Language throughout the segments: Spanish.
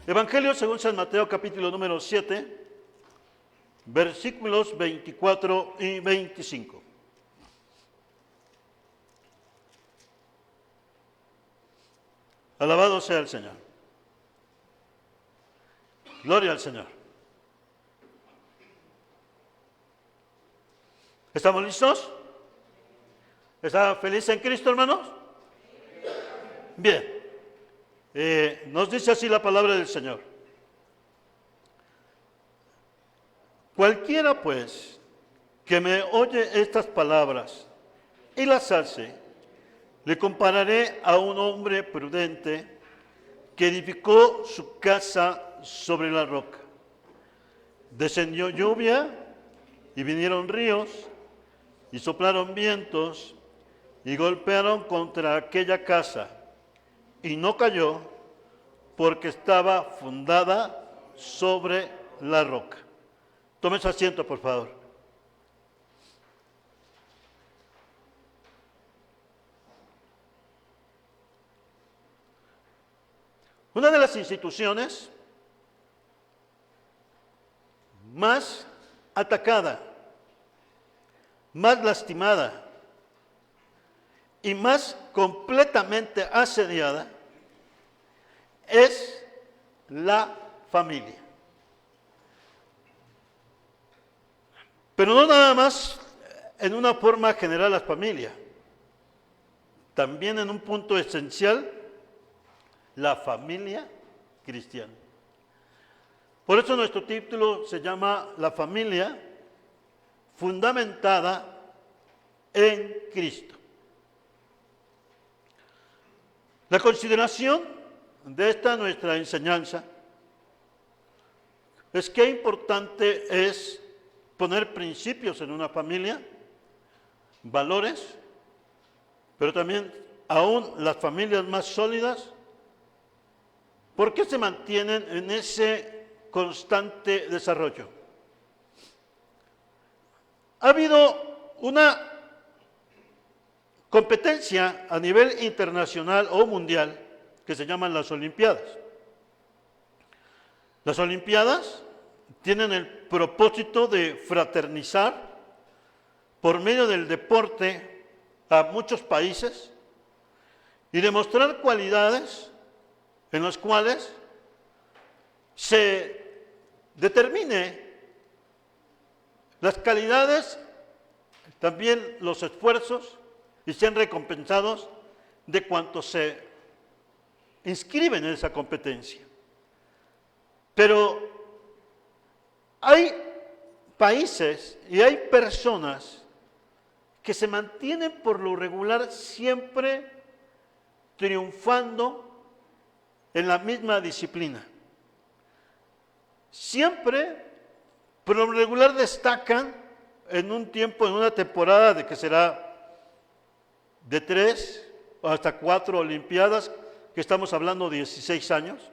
Evangelio según San Mateo, capítulo número 7, versículos 24 y 25. Alabado sea el Señor. Gloria al Señor. ¿Estamos listos? ¿Está feliz en Cristo, hermanos? Bien. Nos dice así la palabra del Señor. Cualquiera, pues, que me oye estas palabras y las hace, le compararé a un hombre prudente que edificó su casa sobre la roca. Descendió lluvia y vinieron ríos y soplaron vientos y golpearon contra aquella casa y no cayó porque estaba fundada sobre la roca. Tomen su asiento, por favor. Una de las instituciones más atacada, más lastimada y más completamente asediada es la familia. Pero no nada más en una forma general la familia, también en un punto esencial, la familia cristiana. Por eso nuestro título se llama La familia fundamentada en Cristo. La consideración de esta nuestra enseñanza es qué importante es poner principios en una familia, valores, pero también aún las familias más sólidas, ¿por qué se mantienen en ese constante desarrollo? Ha habido una competencia a nivel internacional o mundial que se llaman las Olimpiadas. Las Olimpiadas tienen el propósito de fraternizar por medio del deporte a muchos países y demostrar cualidades en las cuales se determine las calidades, también los esfuerzos, y sean recompensados de cuantos se inscriben en esa competencia. Pero hay países y hay personas que se mantienen por lo regular siempre triunfando en la misma disciplina. Siempre, por lo regular, destacan en un tiempo, en una temporada de que será de 3 o hasta 4 Olimpiadas, que estamos hablando de 16 años,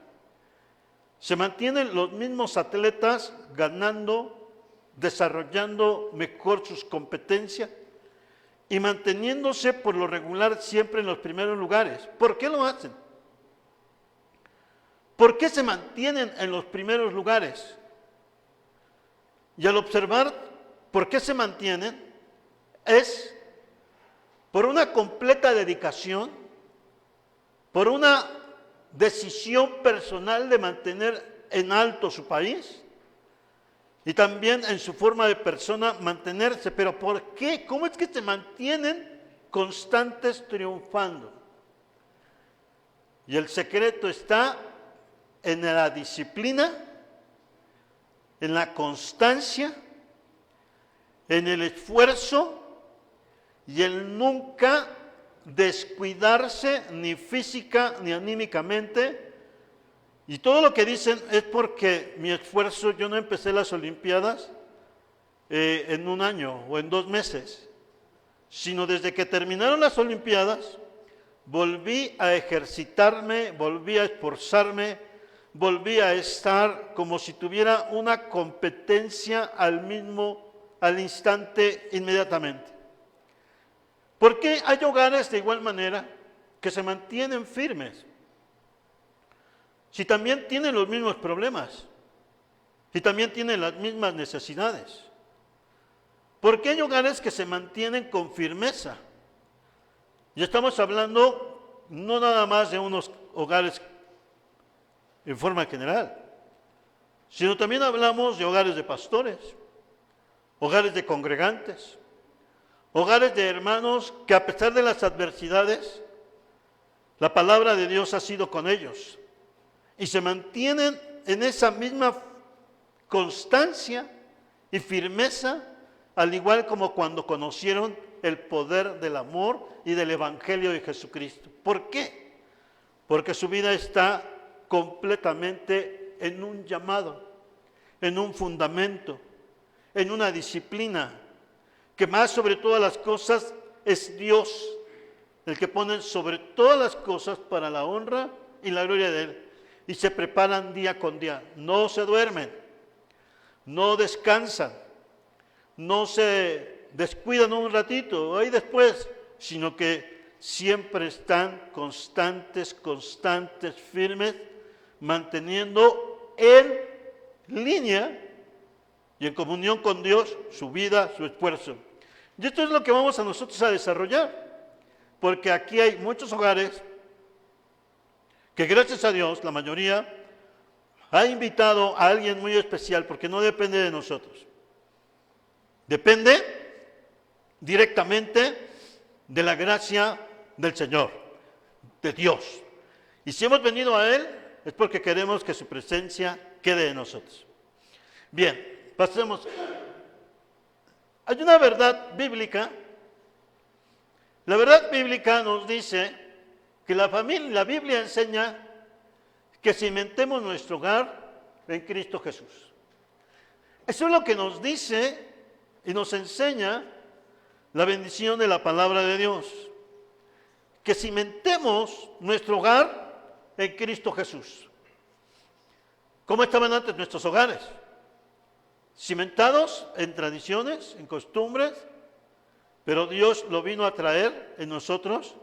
se mantienen los mismos atletas ganando, desarrollando mejor sus competencias y manteniéndose por lo regular siempre en los primeros lugares. ¿Por qué lo hacen? ¿Por qué se mantienen en los primeros lugares? Y al observar por qué se mantienen, es por una completa dedicación, por una decisión personal de mantener en alto su país y también en su forma de persona mantenerse. ¿Pero por qué? ¿Cómo es que se mantienen constantes triunfando? Y el secreto está en la disciplina, en la constancia, en el esfuerzo y el nunca descuidarse ni física ni anímicamente. Y todo lo que dicen es porque mi esfuerzo, yo no empecé las Olimpiadas en un año o en 2 meses, sino desde que terminaron las Olimpiadas, volví a ejercitarme, volví a esforzarme, volví a estar como si tuviera una competencia al instante, inmediatamente. Porque hay hogares de igual manera que se mantienen firmes. si también tienen los mismos problemas? Si también tienen las mismas necesidades. Porque hay hogares que se mantienen con firmeza. Y estamos hablando no nada más de unos hogares en forma general, sino también hablamos de hogares de pastores, hogares de congregantes, hogares de hermanos que a pesar de las adversidades, la palabra de Dios ha sido con ellos y se mantienen en esa misma constancia y firmeza, al igual como cuando conocieron el poder del amor y del Evangelio de Jesucristo. ¿Por qué? Porque su vida está completamente en un llamado, en un fundamento, en una disciplina, que más sobre todas las cosas es Dios el que pone sobre todas las cosas para la honra y la gloria de Él. Y se preparan día con día, no se duermen, no descansan, no se descuidan un ratito, ahí después, sino que siempre están constantes, firmes, manteniendo en línea y en comunión con Dios su vida, su esfuerzo. Y esto es lo que vamos a nosotros a desarrollar, porque aquí hay muchos hogares que gracias a Dios, la mayoría, ha invitado a alguien muy especial, porque no depende de nosotros. Depende directamente de la gracia del Señor, de Dios. Y si hemos venido a Él, es porque queremos que su presencia quede en nosotros. Bien, pasemos. Hay una verdad bíblica. La verdad bíblica nos dice que la Biblia enseña que cimentemos nuestro hogar en Cristo Jesús. Eso es lo que nos dice y nos enseña la bendición de la palabra de Dios. Que cimentemos nuestro hogar en Cristo Jesús. ¿Cómo estaban antes nuestros hogares? Cimentados en tradiciones, en costumbres, pero Dios lo vino a traer en nosotros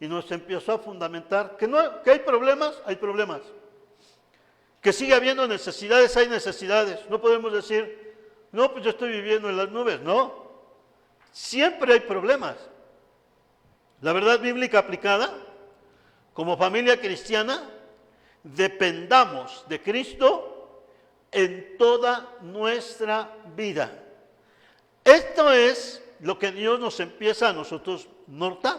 y nos empezó a fundamentar. Que hay problemas, hay problemas. Que sigue habiendo necesidades, hay necesidades. No podemos decir, no, pues yo estoy viviendo en las nubes, no. Siempre hay problemas. La verdad bíblica aplicada, como familia cristiana, dependamos de Cristo en toda nuestra vida. Esto es lo que Dios nos empieza a nosotros notar.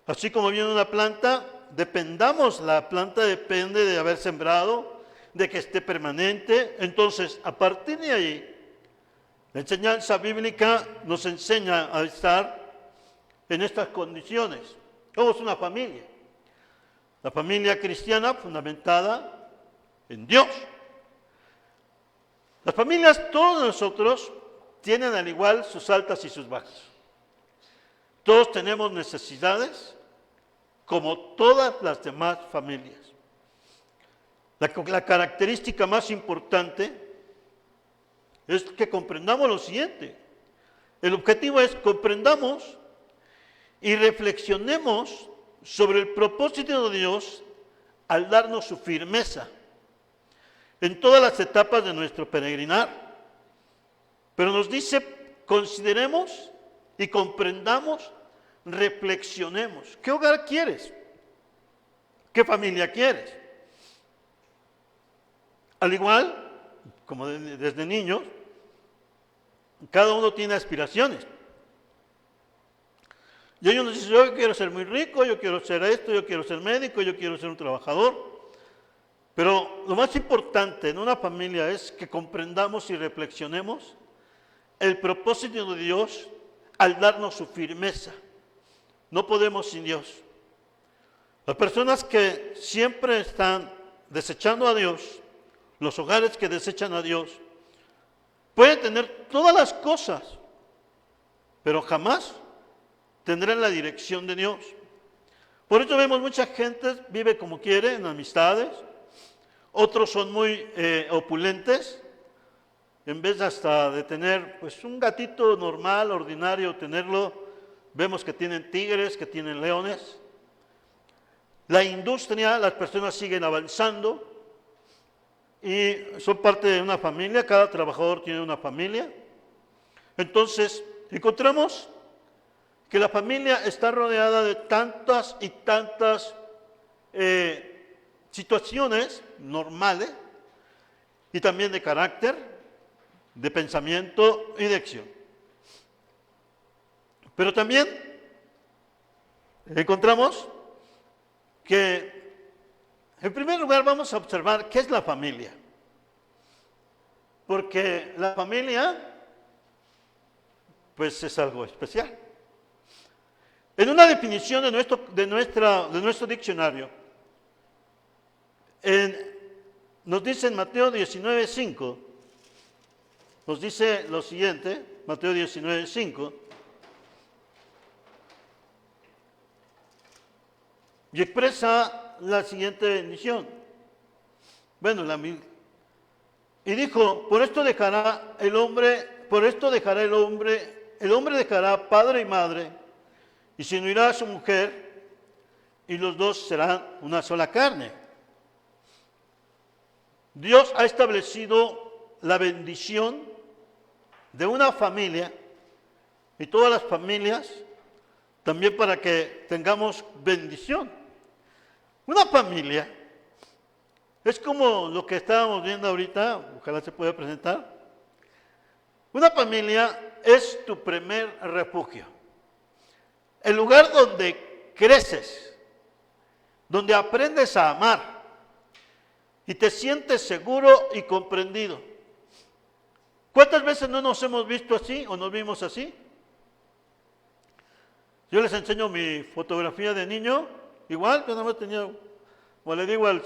Así como viene una planta, dependamos, la planta depende de haber sembrado, de que esté permanente. Entonces, a partir de ahí, la enseñanza bíblica nos enseña a estar en estas condiciones. Somos una familia. La familia cristiana fundamentada en Dios. Las familias, todos nosotros, tienen al igual sus altas y sus bajas. Todos tenemos necesidades, como todas las demás familias. La característica más importante es que comprendamos lo siguiente. El objetivo es comprendamos y reflexionemos sobre el propósito de Dios al darnos su firmeza en todas las etapas de nuestro peregrinar. Pero nos dice, consideremos y comprendamos, reflexionemos. ¿Qué hogar quieres? ¿Qué familia quieres? Al igual, como desde niños, cada uno tiene aspiraciones. Y ellos nos dicen, yo quiero ser muy rico, yo quiero ser esto, yo quiero ser médico, yo quiero ser un trabajador. Pero lo más importante en una familia es que comprendamos y reflexionemos el propósito de Dios al darnos su firmeza. No podemos sin Dios. Las personas que siempre están desechando a Dios, los hogares que desechan a Dios, pueden tener todas las cosas, pero jamás tendrán la dirección de Dios. Por eso vemos mucha gente vive como quiere, en amistades. Otros son muy opulentes. En vez hasta de tener pues un gatito normal, ordinario, tenerlo, vemos que tienen tigres, que tienen leones. la industria, las personas siguen avanzando y son parte de una familia, cada trabajador tiene una familia. Entonces, encontramos que la familia está rodeada de tantas y tantas situaciones normales y también de carácter, de pensamiento y de acción. Pero también encontramos que, en primer lugar, vamos a observar qué es la familia. Porque la familia, pues, es algo especial. En una definición de nuestro diccionario, nos dice en Mateo 19:5, nos dice lo siguiente, Mateo 19:5, y expresa la siguiente bendición. Bueno, y dijo, por esto dejará el hombre dejará padre y madre, y se unirá a su mujer, y los dos serán una sola carne. Dios ha establecido la bendición de una familia, y todas las familias, también para que tengamos bendición. Una familia es como lo que estábamos viendo ahorita, ojalá se pueda presentar. Una familia es tu primer refugio, el lugar donde creces, donde aprendes a amar y te sientes seguro y comprendido. ¿Cuántas veces no nos hemos visto así o nos vimos así? Yo les enseño mi fotografía de niño, igual, yo nada más tenía, como le digo al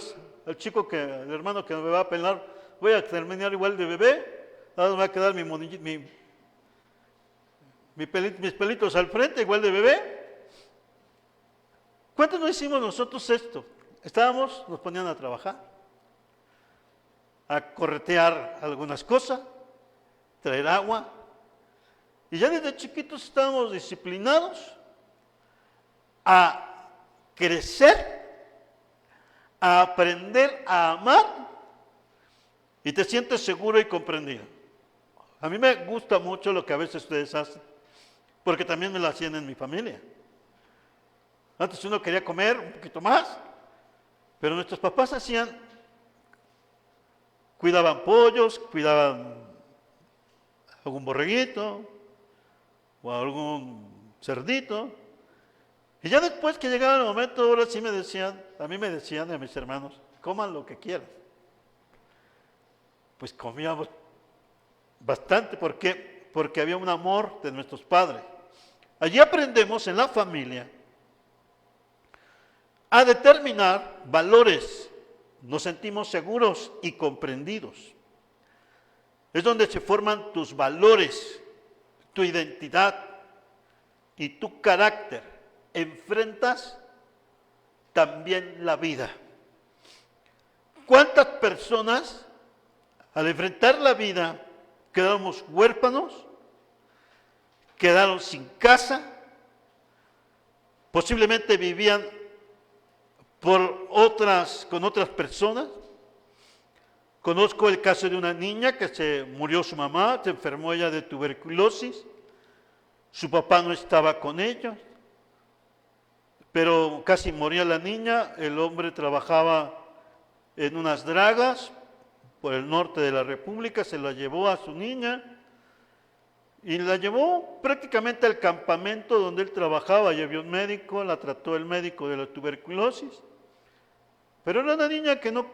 chico, al hermano que me va a pelar, voy a terminar igual de bebé, nada más me va a quedar mis pelitos al frente, igual de bebé. ¿Cuántos no hicimos nosotros esto? Nos ponían a trabajar, a corretear algunas cosas, traer agua, y ya desde chiquitos estábamos disciplinados a crecer, a aprender a amar, y te sientes seguro y comprendido. A mí me gusta mucho lo que a veces ustedes hacen, porque también me lo hacían en mi familia. Antes uno quería comer un poquito más, pero nuestros papás cuidaban pollos, cuidaban algún borreguito o algún cerdito. Y ya después que llegaba el momento, ahora sí a mí me decían a mis hermanos, coman lo que quieran. Pues comíamos bastante, ¿por qué? Porque había un amor de nuestros padres. Allí aprendemos en la familia a determinar valores, nos sentimos seguros y comprendidos. Es donde se forman tus valores, tu identidad y tu carácter. Enfrentas también la vida. ¿Cuántas personas al enfrentar la vida quedamos huérfanos, quedaron sin casa, posiblemente vivían con otras personas? Conozco el caso de una niña que se murió su mamá, se enfermó ella de tuberculosis, su papá no estaba con ellos, pero casi moría la niña. El hombre trabajaba en unas dragas por el norte de la República, se la llevó a su niña y la llevó prácticamente al campamento donde él trabajaba. Y había un médico, la trató el médico de la tuberculosis, pero era una niña que no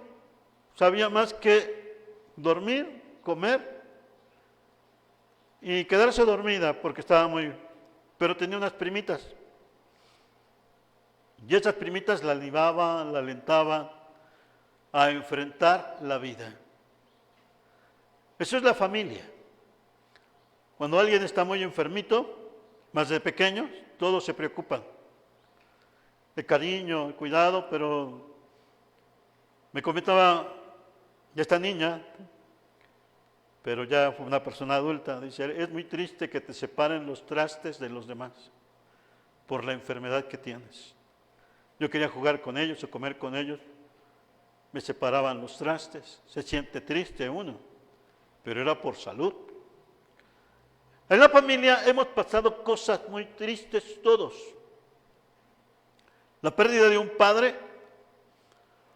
sabía más que dormir, comer y quedarse dormida porque pero tenía unas primitas. Y esas primitas la animaban, la alentaban a enfrentar la vida. Eso es la familia. Cuando alguien está muy enfermito, más de pequeños, todos se preocupan. De cariño, de cuidado, pero me comentaba ya esta niña, pero ya fue una persona adulta, dice, es muy triste que te separen los trastes de los demás por la enfermedad que tienes. Yo quería jugar con ellos o comer con ellos. Me separaban los trastes. Se siente triste uno, pero era por salud. En la familia hemos pasado cosas muy tristes todos. La pérdida de un padre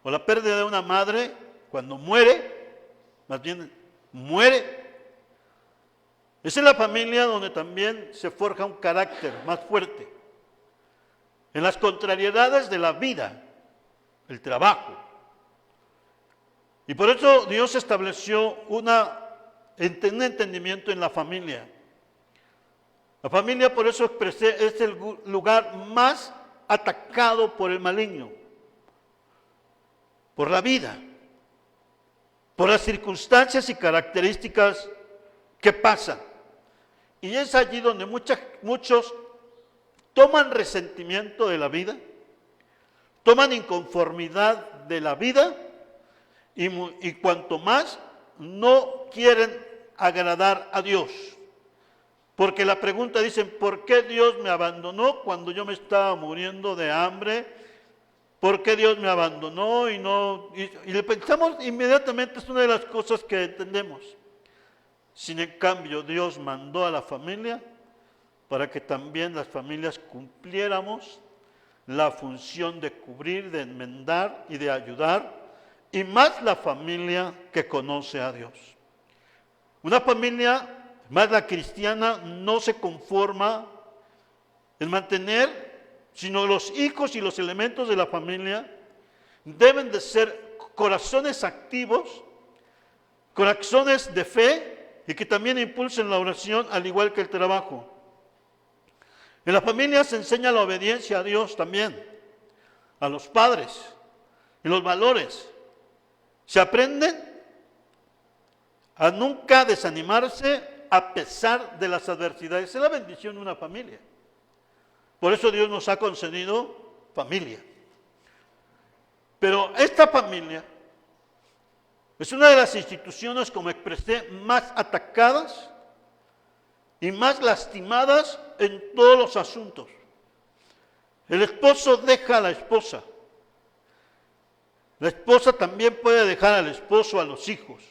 o la pérdida de una madre cuando muere, más bien muere. Es en la familia donde también se forja un carácter más fuerte. En las contrariedades de la vida, el trabajo. Y por eso Dios estableció un entendimiento en la familia. La familia, por eso expresé, es el lugar más atacado por el maligno, por la vida, por las circunstancias y características que pasan. Y es allí donde muchos toman resentimiento de la vida, toman inconformidad de la vida y cuanto más no quieren agradar a Dios. Porque la pregunta dicen, ¿por qué Dios me abandonó cuando yo me estaba muriendo de hambre? ¿Por qué Dios me abandonó? Y le pensamos inmediatamente, es una de las cosas que entendemos. Sin en cambio, Dios mandó a la familia para que también las familias cumpliéramos la función de cubrir, de enmendar y de ayudar, y más la familia que conoce a Dios. Una familia, más la cristiana, no se conforma en mantener, sino los hijos y los elementos de la familia deben de ser corazones activos, corazones de fe y que también impulsen la oración al igual que el trabajo. En la familia se enseña la obediencia a Dios también, a los padres, y los valores. Se aprenden a nunca desanimarse a pesar de las adversidades. Es la bendición de una familia. Por eso Dios nos ha concedido familia. Pero esta familia es una de las instituciones, como expresé, más atacadas y más lastimadas en todos los asuntos. El esposo deja a la esposa. La esposa también puede dejar al esposo, a los hijos.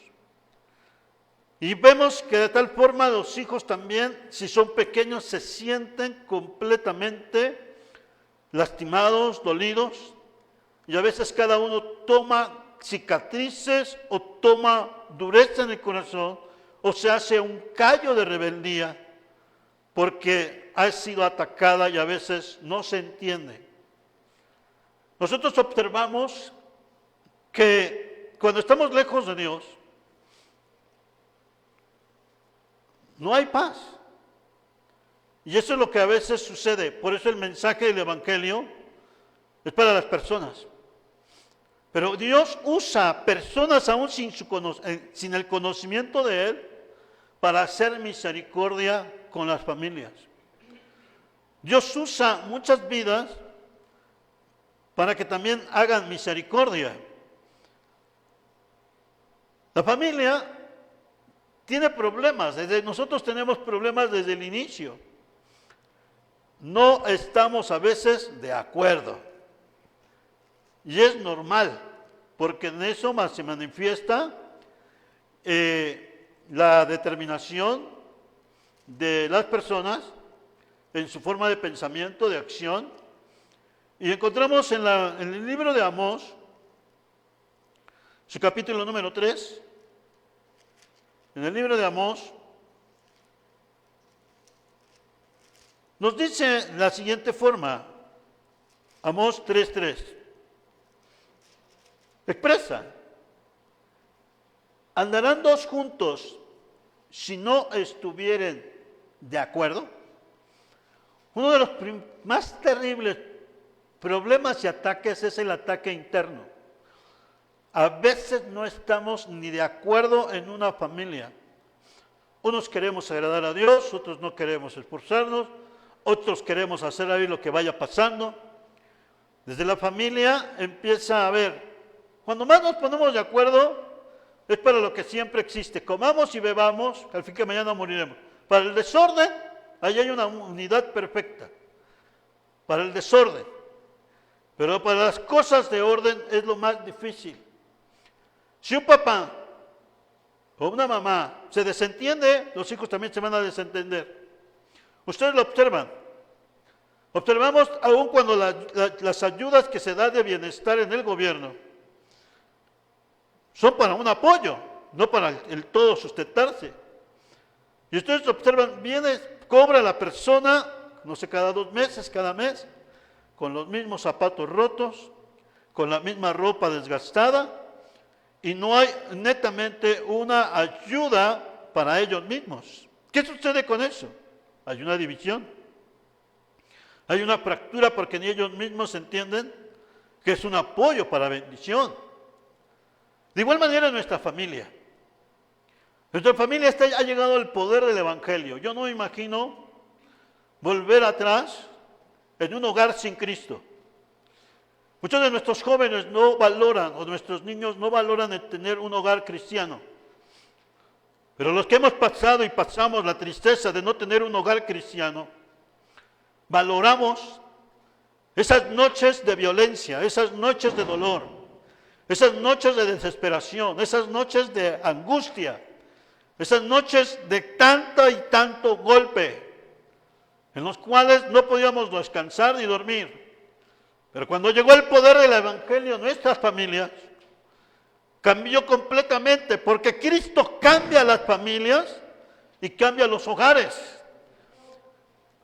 Y vemos que de tal forma los hijos también, si son pequeños, se sienten completamente lastimados, dolidos. Y a veces cada uno toma cicatrices o toma dureza en el corazón o se hace un callo de rebeldía porque ha sido atacada y a veces no se entiende. Nosotros observamos que cuando estamos lejos de Dios, no hay paz. Y eso es lo que a veces sucede. Por eso el mensaje del Evangelio es para las personas. Pero Dios usa personas aún sin el conocimiento de Él para hacer misericordia con las familias. Dios usa muchas vidas para que también hagan misericordia. La familia tiene problemas, nosotros tenemos problemas desde el inicio. No estamos a veces de acuerdo. Y es normal, porque en eso más se manifiesta la determinación de las personas en su forma de pensamiento, de acción. Y encontramos en el libro de Amós, su capítulo número 3, en el libro de Amós, nos dice la siguiente forma, Amós 3:3, expresa, ¿andarán dos juntos si no estuvieren de acuerdo? Uno de los más terribles problemas y ataques es el ataque interno. A veces no estamos ni de acuerdo en una familia. Unos queremos agradar a Dios, otros no queremos esforzarnos, otros queremos hacer ahí lo que vaya pasando. Desde la familia empieza a haber, cuando más nos ponemos de acuerdo, es para lo que siempre existe. Comamos y bebamos, que al fin que mañana moriremos. Para el desorden, ahí hay una unidad perfecta. Para el desorden. Pero para las cosas de orden es lo más difícil. Si un papá o una mamá se desentiende, los hijos también se van a desentender. Ustedes lo observan. Observamos aún cuando las ayudas que se da de bienestar en el gobierno son para un apoyo, no para el todo sustentarse. Y ustedes observan, cobra la persona, no sé, cada 2 meses, cada mes, con los mismos zapatos rotos, con la misma ropa desgastada, y no hay netamente una ayuda para ellos mismos. ¿Qué sucede con eso? Hay una división. Hay una fractura porque ni ellos mismos entienden que es un apoyo para bendición. De igual manera nuestra familia. Nuestra familia ha llegado al poder del Evangelio. Yo no me imagino volver atrás en un hogar sin Cristo. Muchos de nuestros jóvenes no valoran, o nuestros niños no valoran el tener un hogar cristiano. Pero los que hemos pasado y pasamos la tristeza de no tener un hogar cristiano, valoramos esas noches de violencia, esas noches de dolor, esas noches de desesperación, esas noches de angustia, esas noches de tanta y tanto golpe, en los cuales no podíamos descansar ni dormir. Pero cuando llegó el poder del Evangelio, nuestras familias cambió completamente, porque Cristo cambia las familias y cambia los hogares.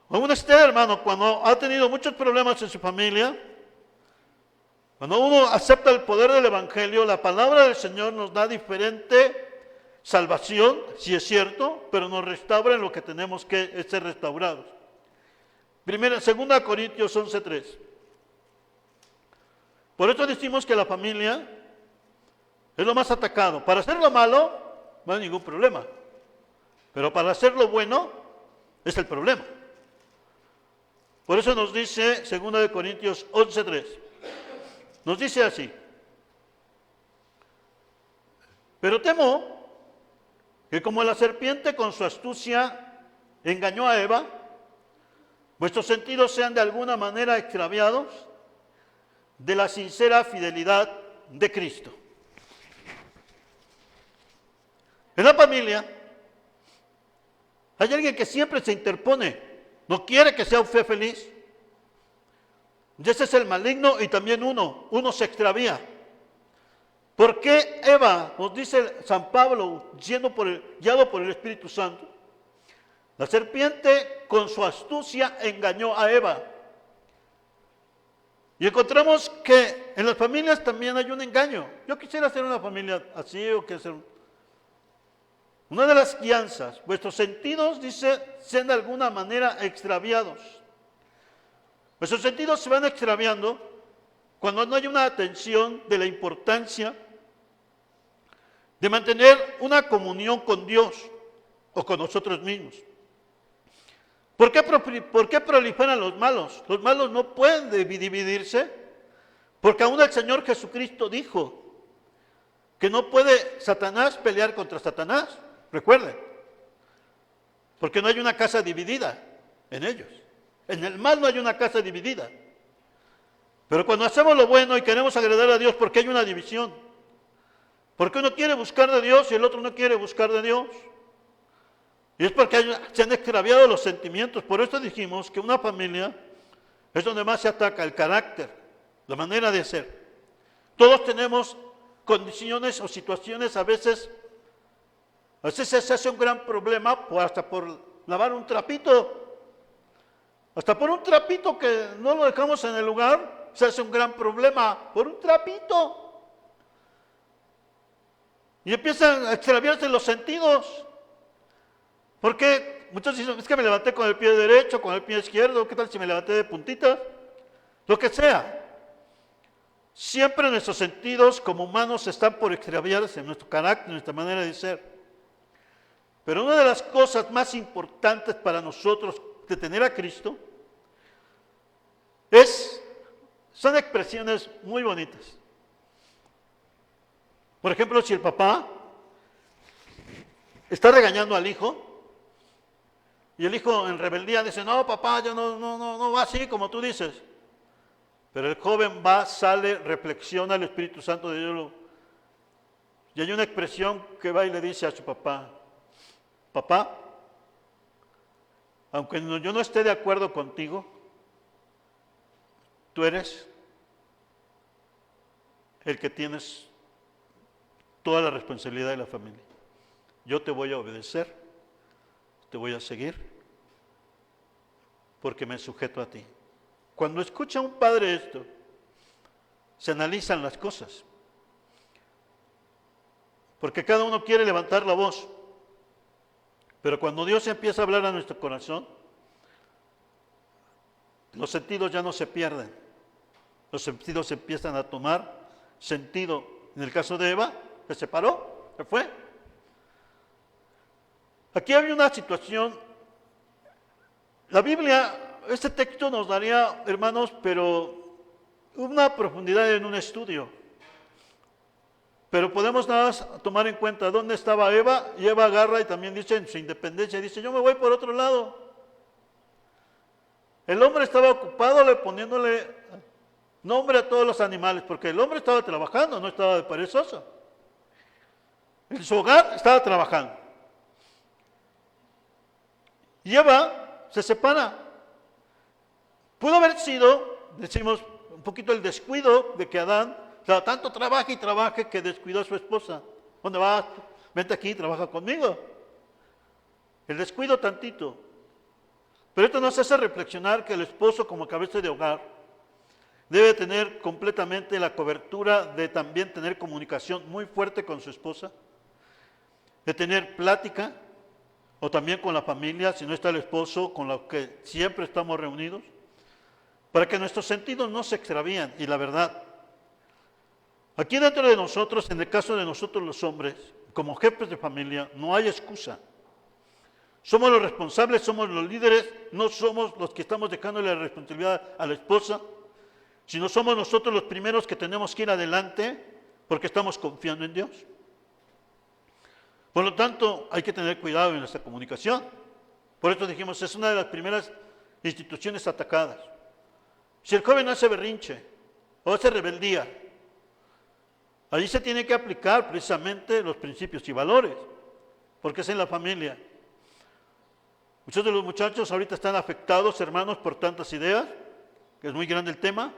Aún usted, hermano, cuando ha tenido muchos problemas en su familia, cuando uno acepta el poder del Evangelio, la palabra del Señor nos da diferente salvación, si es cierto, pero nos restaura en lo que tenemos que ser restaurados. 2 Corintios 11:3. Por eso decimos que la familia es lo más atacado. Para hacer lo malo no hay ningún problema, pero para hacer lo bueno es el problema. Por eso nos dice 2 Corintios 11:3. Nos dice así: pero temo que como la serpiente con su astucia engañó a Eva, vuestros sentidos sean de alguna manera extraviados de la sincera fidelidad de Cristo. En la familia hay alguien que siempre se interpone, no quiere que sea usted feliz. Y ese es el maligno, y también uno se extravía. ¿Por qué Eva, nos dice San Pablo, guiado por el Espíritu Santo? La serpiente con su astucia engañó a Eva. Y encontramos que en las familias también hay un engaño. Yo quisiera hacer una familia así, o que hacer una de las guianzas. Vuestros sentidos, dice, sean de alguna manera extraviados. Vuestros sentidos se van extraviando cuando no hay una atención de la importancia de mantener una comunión con Dios o con nosotros mismos. ¿Por qué proliferan los malos? Los malos no pueden dividirse, porque aún el Señor Jesucristo dijo que no puede Satanás pelear contra Satanás. Recuerden, porque no hay una casa dividida en ellos. En el mal no hay una casa dividida. Pero cuando hacemos lo bueno y queremos agradar a Dios, ¿por qué hay una división? Porque uno quiere buscar de Dios y el otro no quiere buscar de Dios. Y es porque se han extraviado los sentimientos. Por eso dijimos que una familia es donde más se ataca el carácter, la manera de ser. Todos tenemos condiciones o situaciones, a veces se hace un gran problema hasta por lavar un trapito. Hasta por un trapito que no lo dejamos en el lugar, se hace un gran problema por un trapito. Y empiezan a extraviarse los sentidos. Porque muchos dicen, es que me levanté con el pie derecho, con el pie izquierdo, ¿qué tal si me levanté de puntitas? Lo que sea. Siempre nuestros sentidos como humanos están por extraviarse, nuestro carácter, nuestra manera de ser. Pero una de las cosas más importantes para nosotros de tener a Cristo son expresiones muy bonitas. Por ejemplo, si el papá está regañando al hijo y el hijo en rebeldía dice, no papá, yo no va así como tú dices. Pero el joven va, sale, reflexiona, el Espíritu Santo de Dios y hay una expresión que va y le dice a su papá: papá, aunque yo no esté de acuerdo contigo, tú eres el que tienes toda la responsabilidad de la familia. Yo te voy a obedecer, te voy a seguir, porque me sujeto a ti. Cuando escucha un padre esto, se analizan las cosas, porque cada uno quiere levantar la voz, pero cuando Dios empieza a hablar a nuestro corazón, los sentidos ya no se pierden, los sentidos empiezan a tomar sentido. En el caso de Eva, se separó, se fue. Aquí había una situación, la Biblia, este texto nos daría, hermanos, pero una profundidad en un estudio. Pero podemos nada más tomar en cuenta dónde estaba Eva, y Eva agarra y también dice en su independencia, dice: yo me voy por otro lado. El hombre estaba ocupado poniéndole nombre a todos los animales, porque el hombre estaba trabajando, no estaba de perezoso. En su hogar estaba trabajando. Y Eva se separa. Pudo haber sido, decimos, un poquito el descuido de que Adán, o sea, tanto trabaja y trabaja que descuidó a su esposa. ¿Dónde vas? Vente aquí, trabaja conmigo. El descuido tantito. Pero esto nos hace reflexionar que el esposo, como cabeza de hogar, debe tener completamente la cobertura de también tener comunicación muy fuerte con su esposa, de tener plática, o también con la familia, si no está el esposo, con lo que siempre estamos reunidos, para que nuestros sentidos no se extravían. Y la verdad, aquí dentro de nosotros, en el caso de nosotros los hombres, como jefes de familia, no hay excusa. Somos los responsables, somos los líderes, no somos los que estamos dejándole la responsabilidad a la esposa, sino somos nosotros los primeros que tenemos que ir adelante porque estamos confiando en Dios. Por lo tanto, hay que tener cuidado en nuestra comunicación. Por eso dijimos, es una de las primeras instituciones atacadas. Si el joven hace berrinche o hace rebeldía, allí se tiene que aplicar precisamente los principios y valores, porque es en la familia. Muchos de los muchachos ahorita están afectados, hermanos, por tantas ideas, que es muy grande el tema,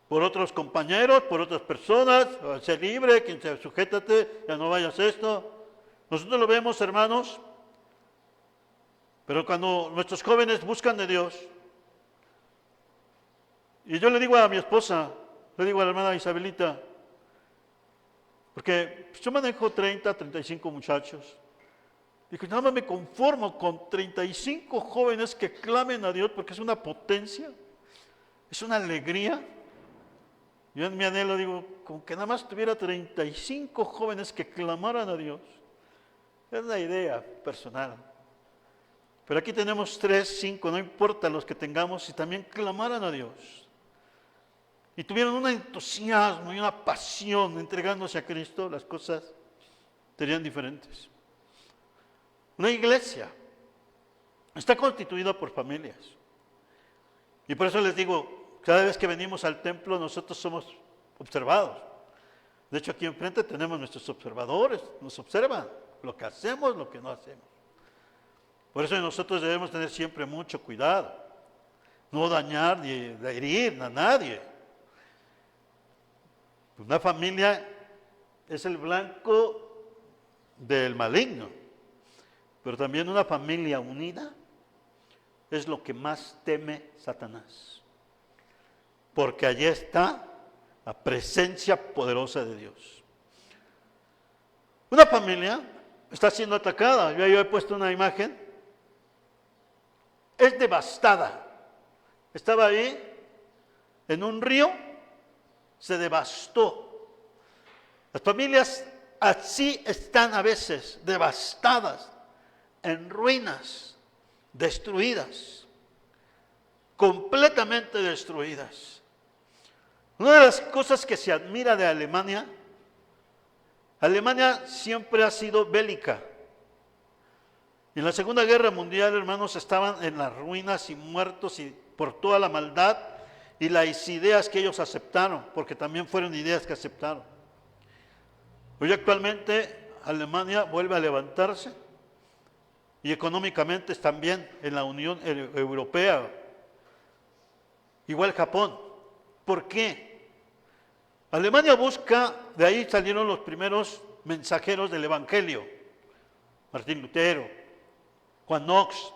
por otros compañeros, por otras personas: sé libre, quien sea, sujétate, ya no vayas a esto. Nosotros lo vemos, hermanos, pero cuando nuestros jóvenes buscan de Dios, y yo le digo a mi esposa, le digo a la hermana Isabelita, porque yo manejo 30, 35 muchachos, digo, nada más me conformo con 35 jóvenes que clamen a Dios, porque es una potencia, es una alegría. Yo en mi anhelo digo, como que nada más tuviera 35 jóvenes que clamaran a Dios. Es una idea personal. Pero aquí tenemos 3, 5, no importa los que tengamos, y también clamaran a Dios. Y tuvieron un entusiasmo y una pasión entregándose a Cristo, las cosas serían diferentes. Una iglesia está constituida por familias. Y por eso les digo, cada vez que venimos al templo nosotros somos observados. De hecho, aquí enfrente tenemos nuestros observadores, nos observan lo que hacemos, lo que no hacemos. Por eso nosotros debemos tener siempre mucho cuidado, no dañar ni herir a nadie. Una familia es el blanco del maligno, pero también una familia unida es lo que más teme Satanás. Porque allí está la presencia poderosa de Dios. Una familia está siendo atacada. Yo he puesto una imagen. Es devastada. Estaba ahí en un río, se devastó. Las familias así están a veces, devastadas, en ruinas, destruidas, completamente destruidas. Una de las cosas que se admira de Alemania, Alemania siempre ha sido bélica. En la Segunda Guerra Mundial, hermanos, estaban en las ruinas y muertos y por toda la maldad. y las ideas que ellos aceptaron, porque también fueron ideas que aceptaron. Hoy actualmente Alemania vuelve a levantarse y económicamente están bien en la Unión Europea, igual Japón. ¿Por qué? Alemania busca, de ahí salieron los primeros mensajeros del Evangelio, Martín Lutero, Juan Knox.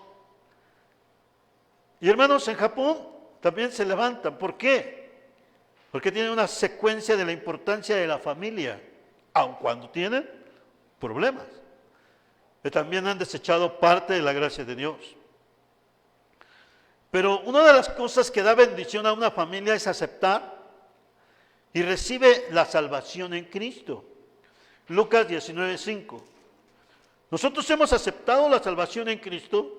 Y hermanos, en Japón también se levantan. ¿Por qué? Porque tienen una secuencia de la importancia de la familia, aun cuando tienen problemas. Que también han desechado parte de la gracia de Dios. Pero una de las cosas que da bendición a una familia es aceptar y recibe la salvación en Cristo. Lucas 19:5. Nosotros hemos aceptado la salvación en Cristo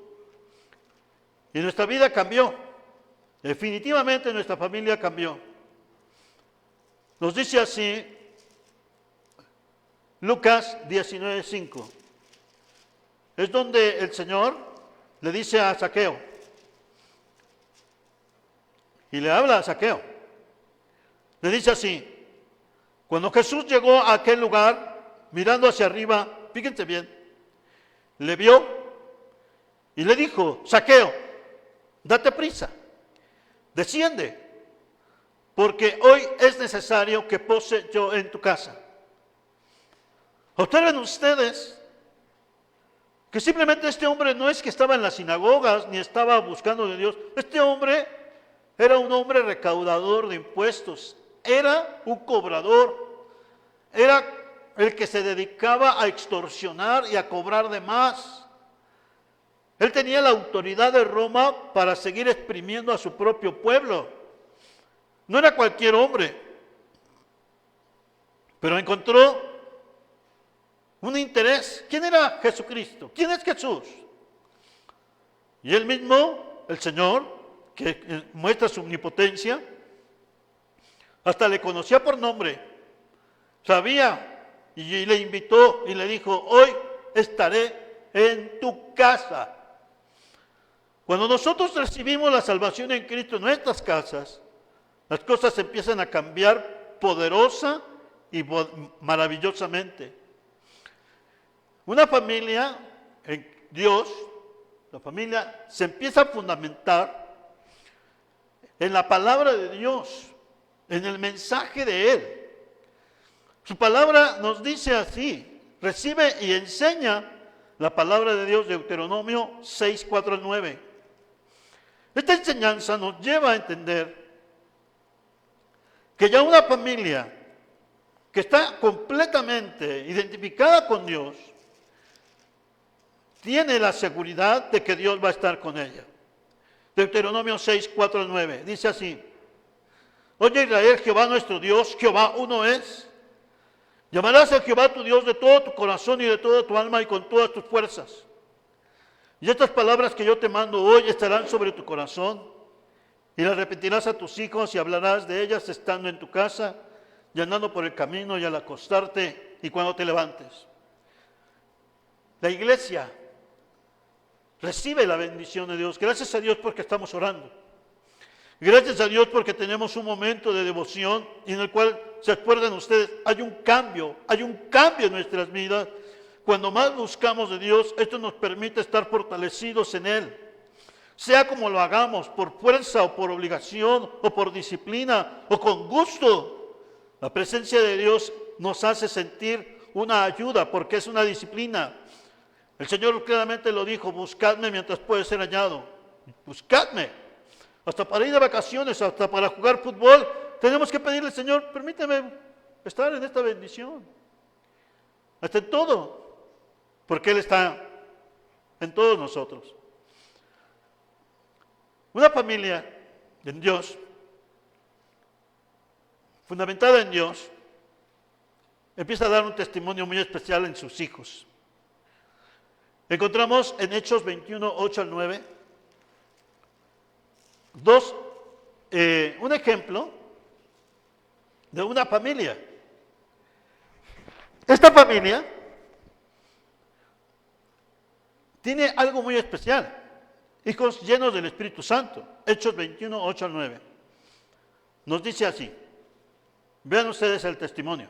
y nuestra vida cambió. Definitivamente nuestra familia cambió. Nos dice así Lucas 19:5. Es donde el Señor le dice a Zaqueo, y le habla a Zaqueo. Le dice así: cuando Jesús llegó a aquel lugar, mirando hacia arriba, fíjense bien, le vio y le dijo: Zaqueo, date prisa, desciende, porque hoy es necesario que pose yo en tu casa. Observen ustedes que simplemente este hombre no es que estaba en las sinagogas ni estaba buscando de Dios. Este hombre era un hombre recaudador de impuestos, era un cobrador, era el que se dedicaba a extorsionar y a cobrar de más. Él tenía la autoridad de Roma para seguir exprimiendo a su propio pueblo. No era cualquier hombre, pero encontró un interés. ¿Quién era Jesucristo? ¿Quién es Jesús? Y él mismo, el Señor, que muestra su omnipotencia, hasta le conocía por nombre, sabía, y le invitó y le dijo: hoy estaré en tu casa. Cuando nosotros recibimos la salvación en Cristo en nuestras casas, las cosas empiezan a cambiar poderosa y maravillosamente. Una familia en Dios, la familia se empieza a fundamentar en la palabra de Dios, en el mensaje de Él. Su palabra nos dice así: recibe y enseña la palabra de Dios, Deuteronomio 6:4-9. Esta enseñanza nos lleva a entender que ya una familia que está completamente identificada con Dios tiene la seguridad de que Dios va a estar con ella. Deuteronomio 6:4-9 dice así: oye Israel, Jehová nuestro Dios, Jehová uno es. Llamarás a Jehová tu Dios de todo tu corazón y de toda tu alma y con todas tus fuerzas. Y estas palabras que yo te mando hoy estarán sobre tu corazón, y las repetirás a tus hijos y hablarás de ellas estando en tu casa y andando por el camino y al acostarte y cuando te levantes. La iglesia recibe la bendición de Dios. Gracias a Dios porque estamos orando. Gracias a Dios porque tenemos un momento de devoción en el cual, se acuerdan ustedes, hay un cambio en nuestras vidas. Cuando más buscamos de Dios, esto nos permite estar fortalecidos en Él. Sea como lo hagamos, por fuerza o por obligación o por disciplina o con gusto, la presencia de Dios nos hace sentir una ayuda porque es una disciplina. El Señor claramente lo dijo: buscadme mientras puede ser hallado. Buscadme. Hasta para ir de vacaciones, hasta para jugar fútbol, tenemos que pedirle: Señor, permíteme estar en esta bendición. Hasta en todo. Porque Él está en todos nosotros. Una familia en Dios, fundamentada en Dios, empieza a dar un testimonio muy especial en sus hijos. Encontramos en Hechos 21:8-9 un ejemplo de una familia. Esta familia tiene algo muy especial: hijos llenos del Espíritu Santo. Hechos 21:8-9. nos dice así. Vean ustedes el testimonio.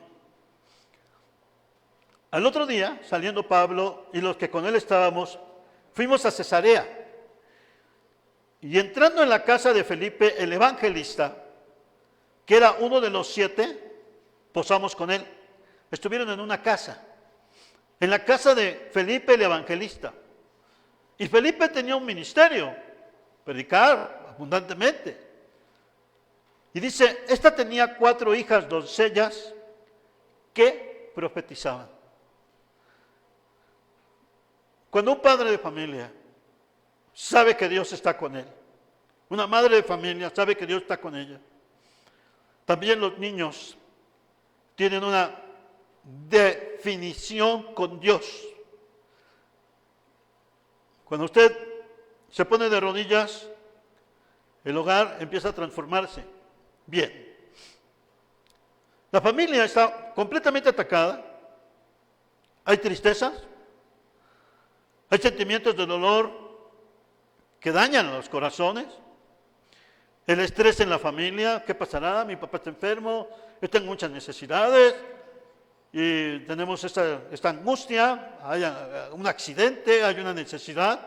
Al otro día, saliendo Pablo y los que con él estábamos, fuimos a Cesarea. Y entrando en la casa de Felipe, el evangelista, que era uno de los 7, posamos con él. Estuvieron en una casa, en la casa de Felipe el evangelista. Y Felipe tenía un ministerio, predicar abundantemente. Y dice, esta tenía 4 hijas doncellas que profetizaban. Cuando un padre de familia sabe que Dios está con él, una madre de familia sabe que Dios está con ella, también los niños tienen una definición con Dios. Cuando usted se pone de rodillas, el hogar empieza a transformarse. Bien. La familia está completamente atacada. Hay tristezas, hay sentimientos de dolor que dañan los corazones. El estrés en la familia, ¿qué pasará? Mi papá está enfermo, yo tengo muchas necesidades y tenemos esta angustia, hay un accidente, hay una necesidad.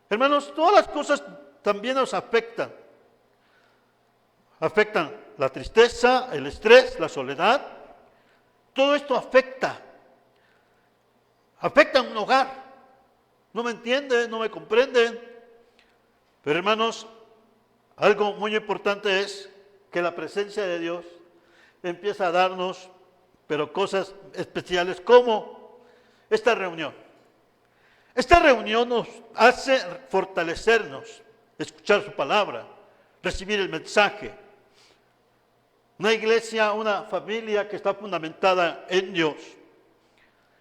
Hermanos, todas las cosas también nos afectan. Afectan la tristeza, el estrés, la soledad. Todo esto afecta a un hogar. No me entienden, no me comprenden. Pero hermanos, algo muy importante es que la presencia de Dios empieza a darnos, pero cosas especiales como esta reunión. Esta reunión nos hace fortalecernos, escuchar su palabra, recibir el mensaje. Una iglesia, una familia que está fundamentada en Dios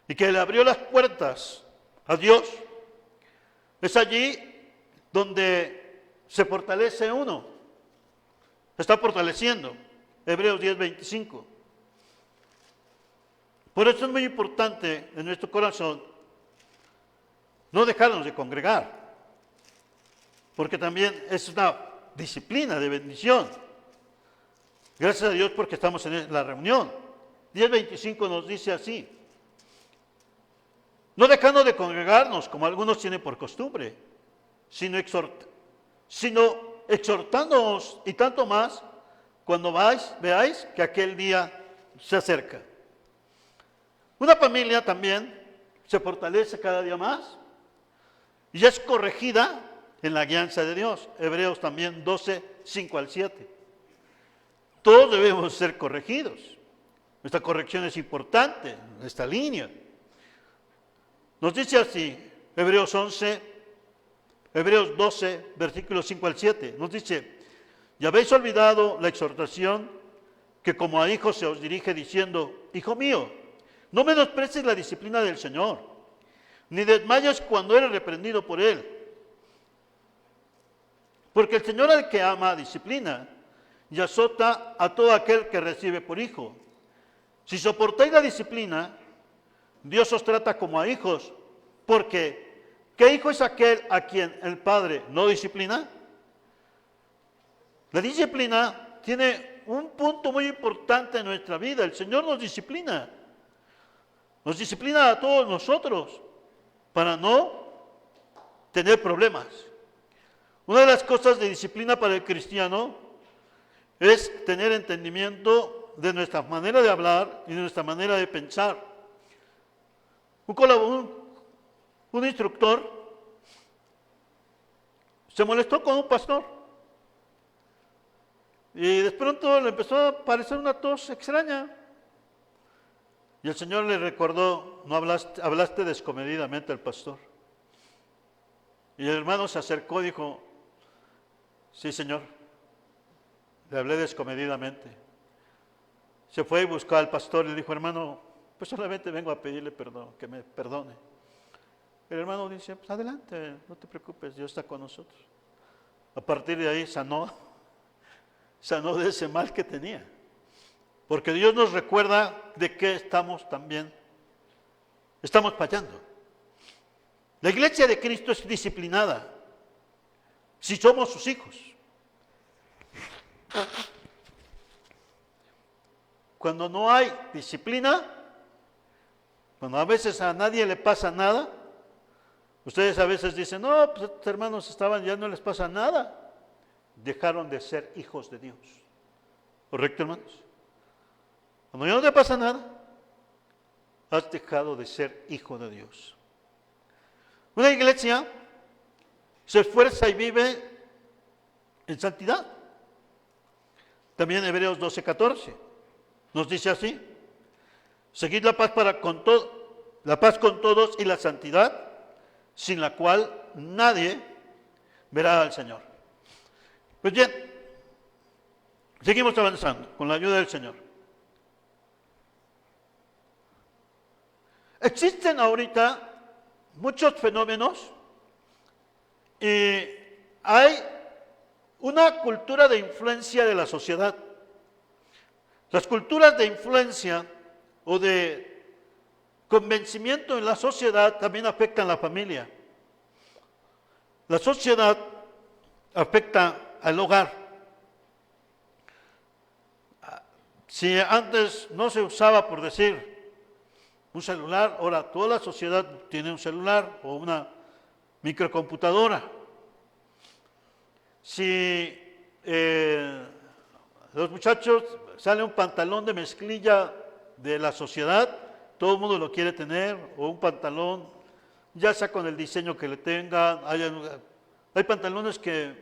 y que le abrió las puertas a Dios. Es allí donde se fortalece uno. Se está fortaleciendo. Hebreos 10:25. Por eso es muy importante en nuestro corazón no dejarnos de congregar, porque también es una disciplina de bendición. Gracias a Dios porque estamos en la reunión. 10:25 nos dice así: no dejando de congregarnos como algunos tienen por costumbre, sino exhortándonos, y tanto más cuando veáis que aquel día se acerca. Una familia también se fortalece cada día más y es corregida en la guianza de Dios. Hebreos también 12:5-7. Todos debemos ser corregidos. Esta corrección es importante, esta línea. Nos dice así, Hebreos 12, versículos 5-7. Nos dice, y habéis olvidado la exhortación que como a hijos se os dirige diciendo, hijo mío, no menosprecies la disciplina del Señor, ni desmayes cuando eres reprendido por Él. Porque el Señor al que ama disciplina y azota a todo aquel que recibe por hijo. Si soportáis la disciplina, Dios os trata como a hijos, porque ¿qué hijo es aquel a quien el Padre no disciplina? La disciplina tiene un punto muy importante en nuestra vida. El Señor nos disciplina a todos nosotros para no tener problemas. Una de las cosas de disciplina para el cristiano es tener entendimiento de nuestra manera de hablar y de nuestra manera de pensar. Un instructor se molestó con un pastor y de pronto le empezó a aparecer una tos extraña y el Señor le recordó, no hablaste descomedidamente al pastor. Y el hermano se acercó y dijo, sí, Señor, le hablé descomedidamente. Se fue y buscó al pastor y le dijo, hermano, pues solamente vengo a pedirle perdón, que me perdone. El hermano dice, pues adelante, no te preocupes, Dios está con nosotros. A partir de ahí sanó de ese mal que tenía. Porque Dios nos recuerda de qué estamos fallando. La iglesia de Cristo es disciplinada si somos sus hijos. cuando no hay disciplina, cuando a veces a nadie le pasa nada, ustedes a veces dicen, no, pues estos hermanos estaban, ya no les pasa nada, dejaron de ser hijos de Dios. ¿Correcto, hermanos? Cuando ya no te pasa nada, has dejado de ser hijo de Dios. Una iglesia se esfuerza y vive en santidad. También Hebreos 12:14 nos dice así: seguid la paz la paz con todos y la santidad, sin la cual nadie verá al Señor. Pues bien, seguimos avanzando con la ayuda del Señor. Existen ahorita muchos fenómenos y hay una cultura de influencia de la sociedad. Las culturas de influencia o de convencimiento en la sociedad también afectan la familia. La sociedad afecta al hogar. Si antes no se usaba, por decir, un celular, ahora toda la sociedad tiene un celular o una microcomputadora. Si los muchachos sale un pantalón de mezclilla de la sociedad, todo el mundo lo quiere tener, o un pantalón, ya sea con el diseño que le tengan. Hay pantalones que,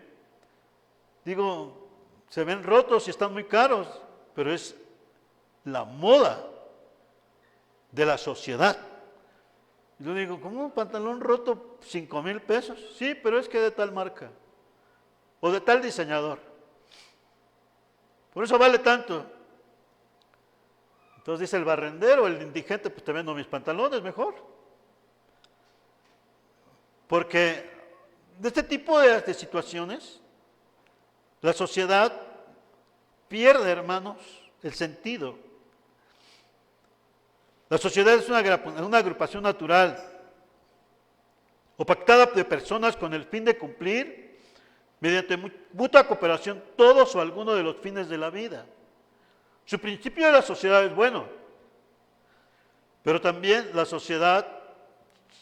digo, se ven rotos y están muy caros, pero es la moda de la sociedad. Yo digo, ¿cómo un pantalón roto 5,000 pesos? Sí, pero es que de tal marca, o de tal diseñador. Por eso vale tanto. Entonces dice el barrendero, el indigente, pues te vendo mis pantalones mejor. Porque de este tipo de situaciones, la sociedad pierde, hermanos, el sentido. La sociedad es una agrupación natural o pactada de personas con el fin de cumplir, mediante mutua cooperación, todos o alguno de los fines de la vida. Su principio de la sociedad es bueno, pero también la sociedad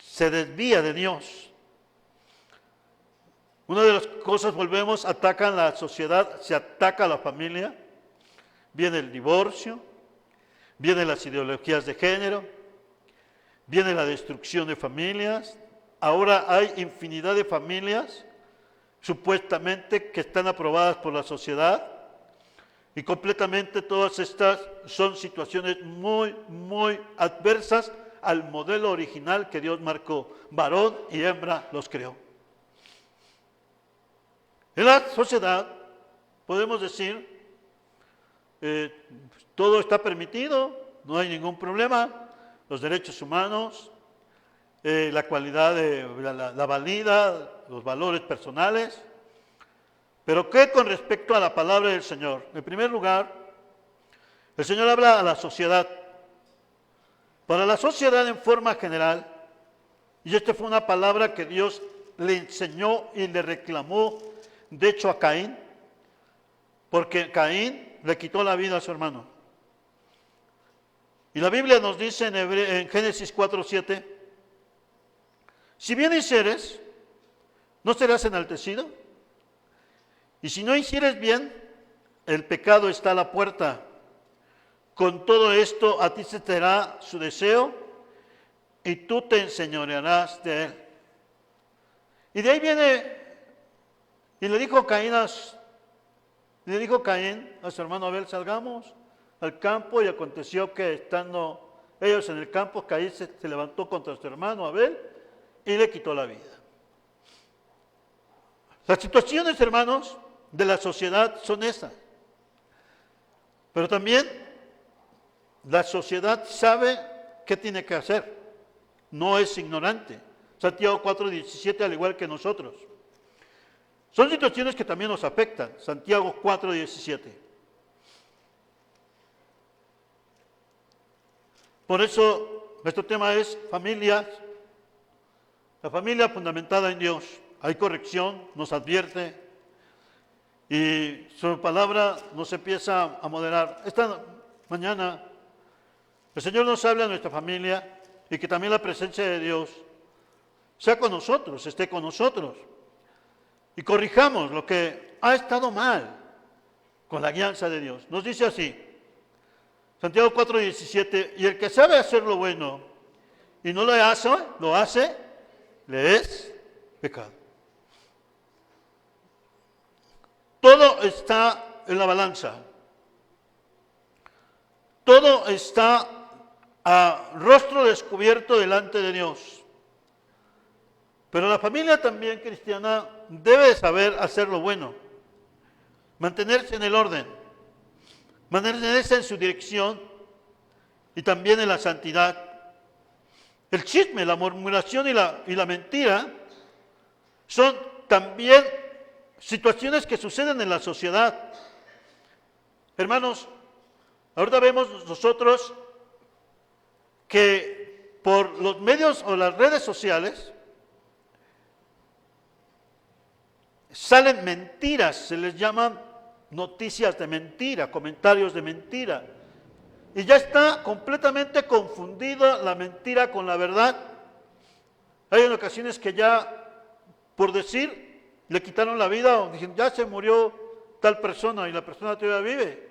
se desvía de Dios. Una de las cosas, volvemos, atacan la sociedad, se ataca a la familia, viene el divorcio, vienen las ideologías de género, viene la destrucción de familias. Ahora hay infinidad de familias supuestamente que están aprobadas por la sociedad, y completamente todas estas son situaciones muy, muy adversas al modelo original que Dios marcó. Varón y hembra los creó. En la sociedad podemos decir, todo está permitido, no hay ningún problema, los derechos humanos, la cualidad de la valía, los valores personales. Pero ¿qué con respecto a la palabra del Señor? En primer lugar, el Señor habla a la sociedad. Para la sociedad en forma general, y esta fue una palabra que Dios le enseñó y le reclamó, de hecho, a Caín, porque Caín le quitó la vida a su hermano. Y la Biblia nos dice en Génesis 4:7, si bien hicieres, ¿no serás enaltecido? Y si no hicieres bien, el pecado está a la puerta. Con todo esto a ti se te dará su deseo y tú te enseñorearás de él. Y de ahí viene, y le dijo Caín a su hermano Abel, salgamos al campo, y aconteció que estando ellos en el campo, Caín se levantó contra su hermano Abel y le quitó la vida. Las situaciones, hermanos, de la sociedad son esas. Pero también la sociedad sabe qué tiene que hacer. No es ignorante. Santiago 4:17, al igual que nosotros. Son situaciones que también nos afectan. Santiago 4:17. Por eso nuestro tema es familias. La familia fundamentada en Dios. Hay corrección, nos advierte, y su palabra nos empieza a moderar. Esta mañana el Señor nos habla a nuestra familia y que también la presencia de Dios sea con nosotros, esté con nosotros. Y corrijamos lo que ha estado mal con la guianza de Dios. Nos dice así, Santiago 4:17, y el que sabe hacer lo bueno y no lo hace, le es pecado. Todo está en la balanza. Todo está a rostro descubierto delante de Dios. Pero la familia también cristiana debe saber hacer lo bueno, mantenerse en el orden, mantenerse en su dirección y también en la santidad. El chisme, la murmuración y la mentira son también situaciones que suceden en la sociedad. Hermanos, ahorita vemos nosotros que por los medios o las redes sociales salen mentiras, se les llaman noticias de mentira, comentarios de mentira. Y ya está completamente confundida la mentira con la verdad. Hay en ocasiones que ya, por decir, le quitaron la vida o dijeron, ya se murió tal persona y la persona todavía vive.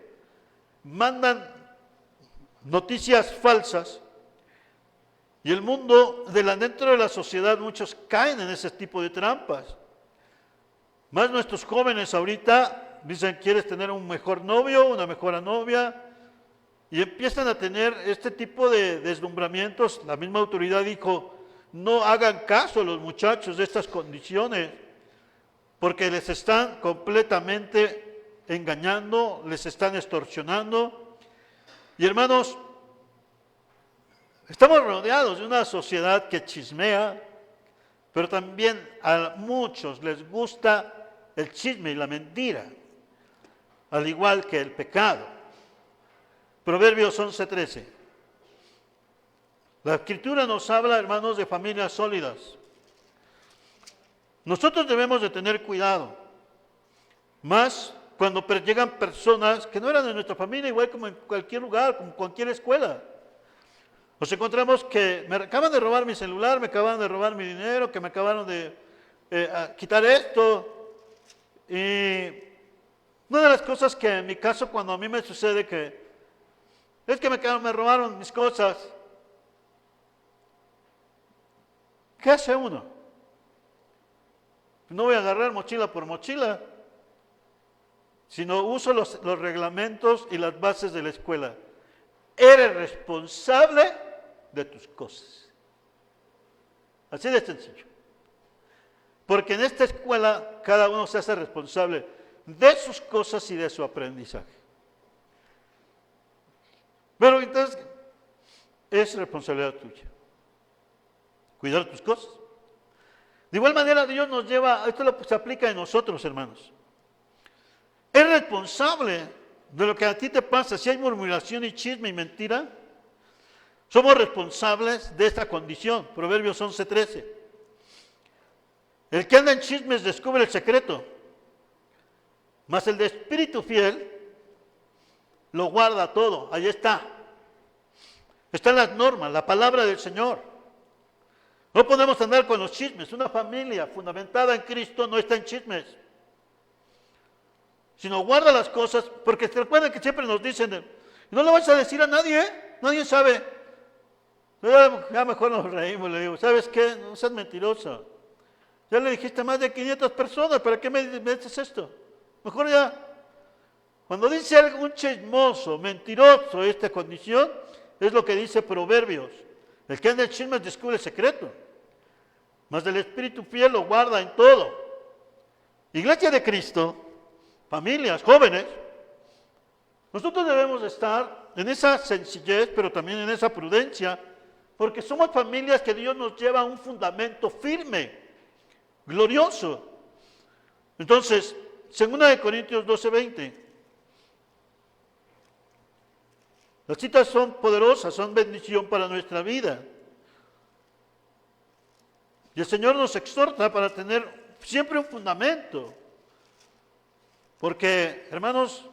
Mandan noticias falsas y el mundo, dentro de la sociedad, muchos caen en ese tipo de trampas. Más nuestros jóvenes ahorita dicen, ¿quieres tener un mejor novio, una mejor novia? Y empiezan a tener este tipo de deslumbramientos. La misma autoridad dijo, no hagan caso a los muchachos de estas condiciones, porque les están completamente engañando, les están extorsionando. Y hermanos, estamos rodeados de una sociedad que chismea, pero también a muchos les gusta el chisme y la mentira, al igual que el pecado. Proverbios 11:13. La Escritura nos habla, hermanos, de familias sólidas. Nosotros debemos de tener cuidado, más cuando llegan personas que no eran de nuestra familia, igual como en cualquier lugar, como en cualquier escuela. Nos encontramos que me acaban de robar mi celular, me acaban de robar mi dinero, que me acabaron de quitar esto. Y una de las cosas que en mi caso, cuando a mí me sucede que es que me robaron mis cosas, ¿qué hace uno? No voy a agarrar mochila por mochila, sino uso los reglamentos y las bases de la escuela. Eres responsable de tus cosas. Así de sencillo. Porque en esta escuela cada uno se hace responsable de sus cosas y de su aprendizaje. Pero entonces es responsabilidad tuya. Cuidar tus cosas. De igual manera Dios nos lleva, esto se aplica en nosotros, hermanos. Es responsable de lo que a ti te pasa. Si hay murmuración y chisme y mentira, somos responsables de esta condición. Proverbios 11:13. El que anda en chismes descubre el secreto, mas el de espíritu fiel lo guarda todo. Ahí está. Están las normas, la palabra del Señor. No podemos andar con los chismes. Una familia fundamentada en Cristo no está en chismes, sino guarda las cosas, porque se recuerdan que siempre nos dicen, no le vas a decir a nadie, nadie sabe. Ya mejor nos reímos, le digo, ¿sabes qué? No seas mentiroso. Ya le dijiste a más de 500 personas, ¿para qué me dices esto? Mejor ya. Cuando dice algún chismoso, mentiroso, esta condición, es lo que dice Proverbios. El que anda en chismes descubre el secreto, mas del espíritu fiel lo guarda en todo. Iglesia de Cristo, familias, jóvenes, nosotros debemos estar en esa sencillez, pero también en esa prudencia, porque somos familias que Dios nos lleva a un fundamento firme, glorioso. Entonces, 2 Corintios 12:20. Las citas son poderosas, son bendición para nuestra vida. Y el Señor nos exhorta para tener siempre un fundamento. Porque, hermanos,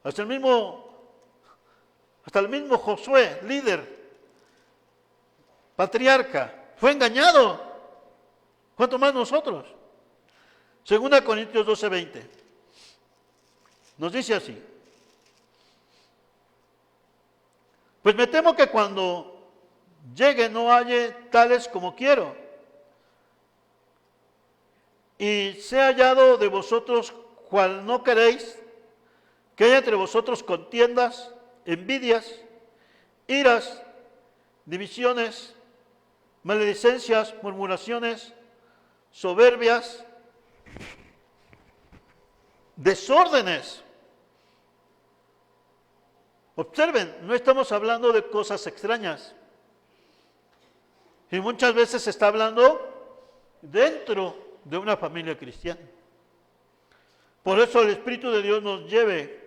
hasta el mismo Hasta el mismo Josué, líder, patriarca, fue engañado. ¿Cuánto más nosotros? 2 Corintios 12:20. Nos dice así. Pues me temo que cuando llegue no halle tales como quiero, y sea hallado de vosotros cual no queréis, que haya entre vosotros contiendas, envidias, iras, divisiones, maledicencias, murmuraciones, soberbias, desórdenes. Observen, no estamos hablando de cosas extrañas. Y muchas veces se está hablando dentro de una familia cristiana. Por eso el Espíritu de Dios nos lleve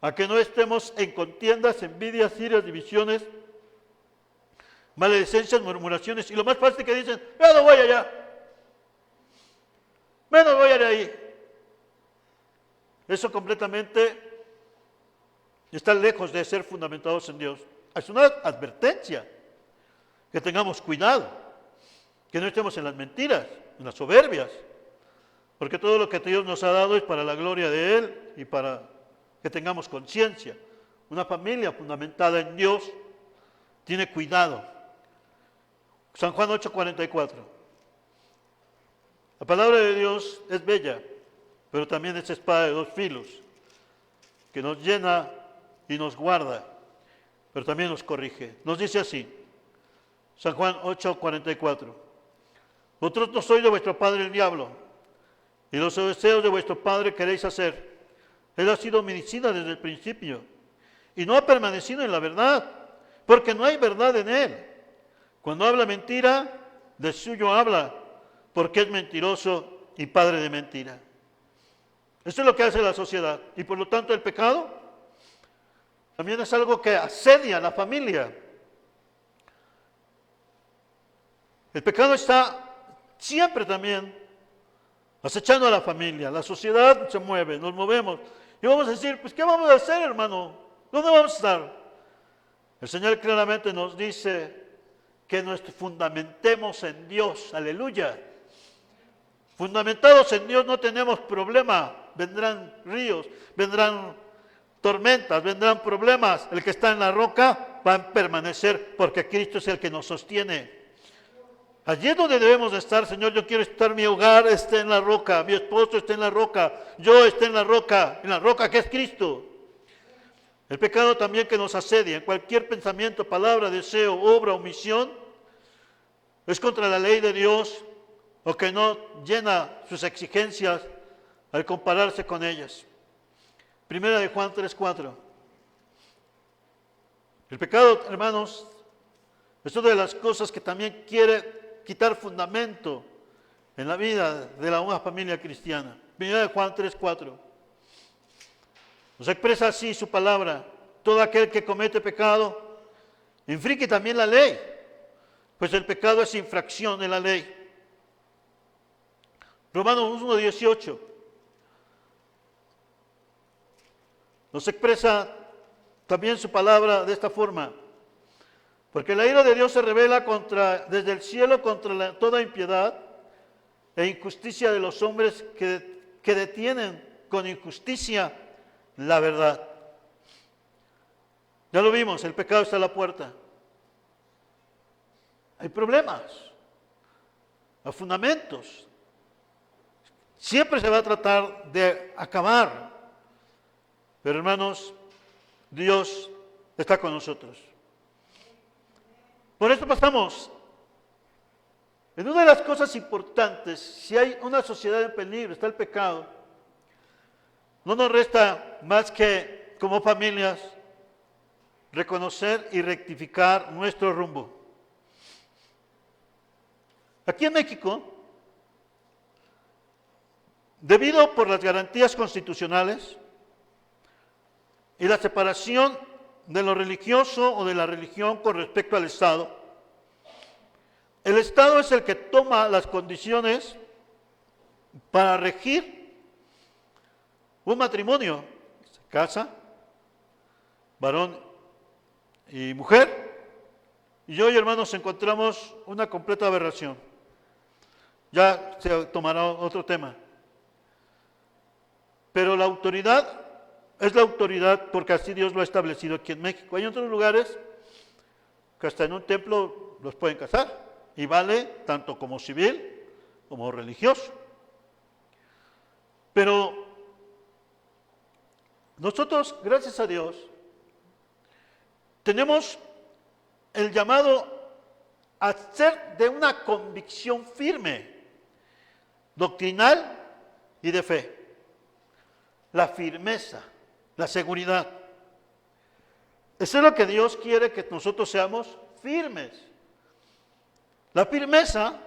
a que no estemos en contiendas, envidias, iras, divisiones, maledicencias, murmuraciones. Y lo más fácil que dicen, yo no voy allá. Menos voy a ir ahí. Eso completamente está lejos de ser fundamentados en Dios. Es una advertencia, que tengamos cuidado, que no estemos en las mentiras, en las soberbias, porque todo lo que Dios nos ha dado es para la gloria de Él y para que tengamos conciencia. Una familia fundamentada en Dios tiene cuidado. San Juan 8:44. La palabra de Dios es bella, pero también es espada de dos filos, que nos llena y nos guarda, pero también nos corrige. Nos dice así, San Juan 8:44. Vosotros no sois de vuestro padre el diablo, y los deseos de vuestro padre queréis hacer. Él ha sido homicida desde el principio, y no ha permanecido en la verdad, porque no hay verdad en él. Cuando habla mentira, de suyo habla, porque es mentiroso y padre de mentira. Esto es lo que hace la sociedad, y por lo tanto el pecado también es algo que asedia a la familia. El pecado está siempre también acechando a la familia. La sociedad se mueve, nos movemos. Y vamos a decir, pues ¿qué vamos a hacer, hermano? ¿Dónde vamos a estar? El Señor claramente nos dice que nos fundamentemos en Dios. Aleluya. Fundamentados en Dios no tenemos problema. Vendrán ríos, vendrán tormentas, vendrán problemas. El que está en la roca va a permanecer porque Cristo es el que nos sostiene. Allí es donde debemos de estar. Señor, yo quiero estar, mi hogar esté en la roca, mi esposo esté en la roca, yo esté en la roca que es Cristo. El pecado también que nos asedia en cualquier pensamiento, palabra, deseo, obra, omisión, es contra la ley de Dios o que no llena sus exigencias al compararse con ellas. Primera de Juan 3:4. El pecado, hermanos, es una de las cosas que también quiere quitar fundamento en la vida de una familia cristiana. Primera de Juan 3:4. Nos expresa así su palabra: todo aquel que comete pecado infringe también la ley, pues el pecado es infracción de la ley. Romanos 1:18 nos expresa también su palabra de esta forma: porque la ira de Dios se revela desde el cielo contra toda impiedad e injusticia de los hombres que detienen con injusticia la verdad. Ya lo vimos, el pecado está a la puerta. Hay problemas, hay fundamentos. Siempre se va a tratar de acabar. Pero hermanos, Dios está con nosotros. Por eso pasamos. En una de las cosas importantes, si hay una sociedad en peligro, está el pecado, no nos resta más que, como familias, reconocer y rectificar nuestro rumbo. Aquí en México, debido por las garantías constitucionales y la separación de lo religioso o de la religión con respecto al Estado, el Estado es el que toma las condiciones para regir un matrimonio. Se casa, varón y mujer, y hoy, hermanos, encontramos una completa aberración. Ya se tomará otro tema. Pero la autoridad es la autoridad porque así Dios lo ha establecido aquí en México. Hay otros lugares que hasta en un templo los pueden casar y vale tanto como civil como religioso. Pero nosotros, gracias a Dios, tenemos el llamado a ser de una convicción firme, doctrinal y de fe. La firmeza, la seguridad. Eso es lo que Dios quiere, que nosotros seamos firmes. La firmeza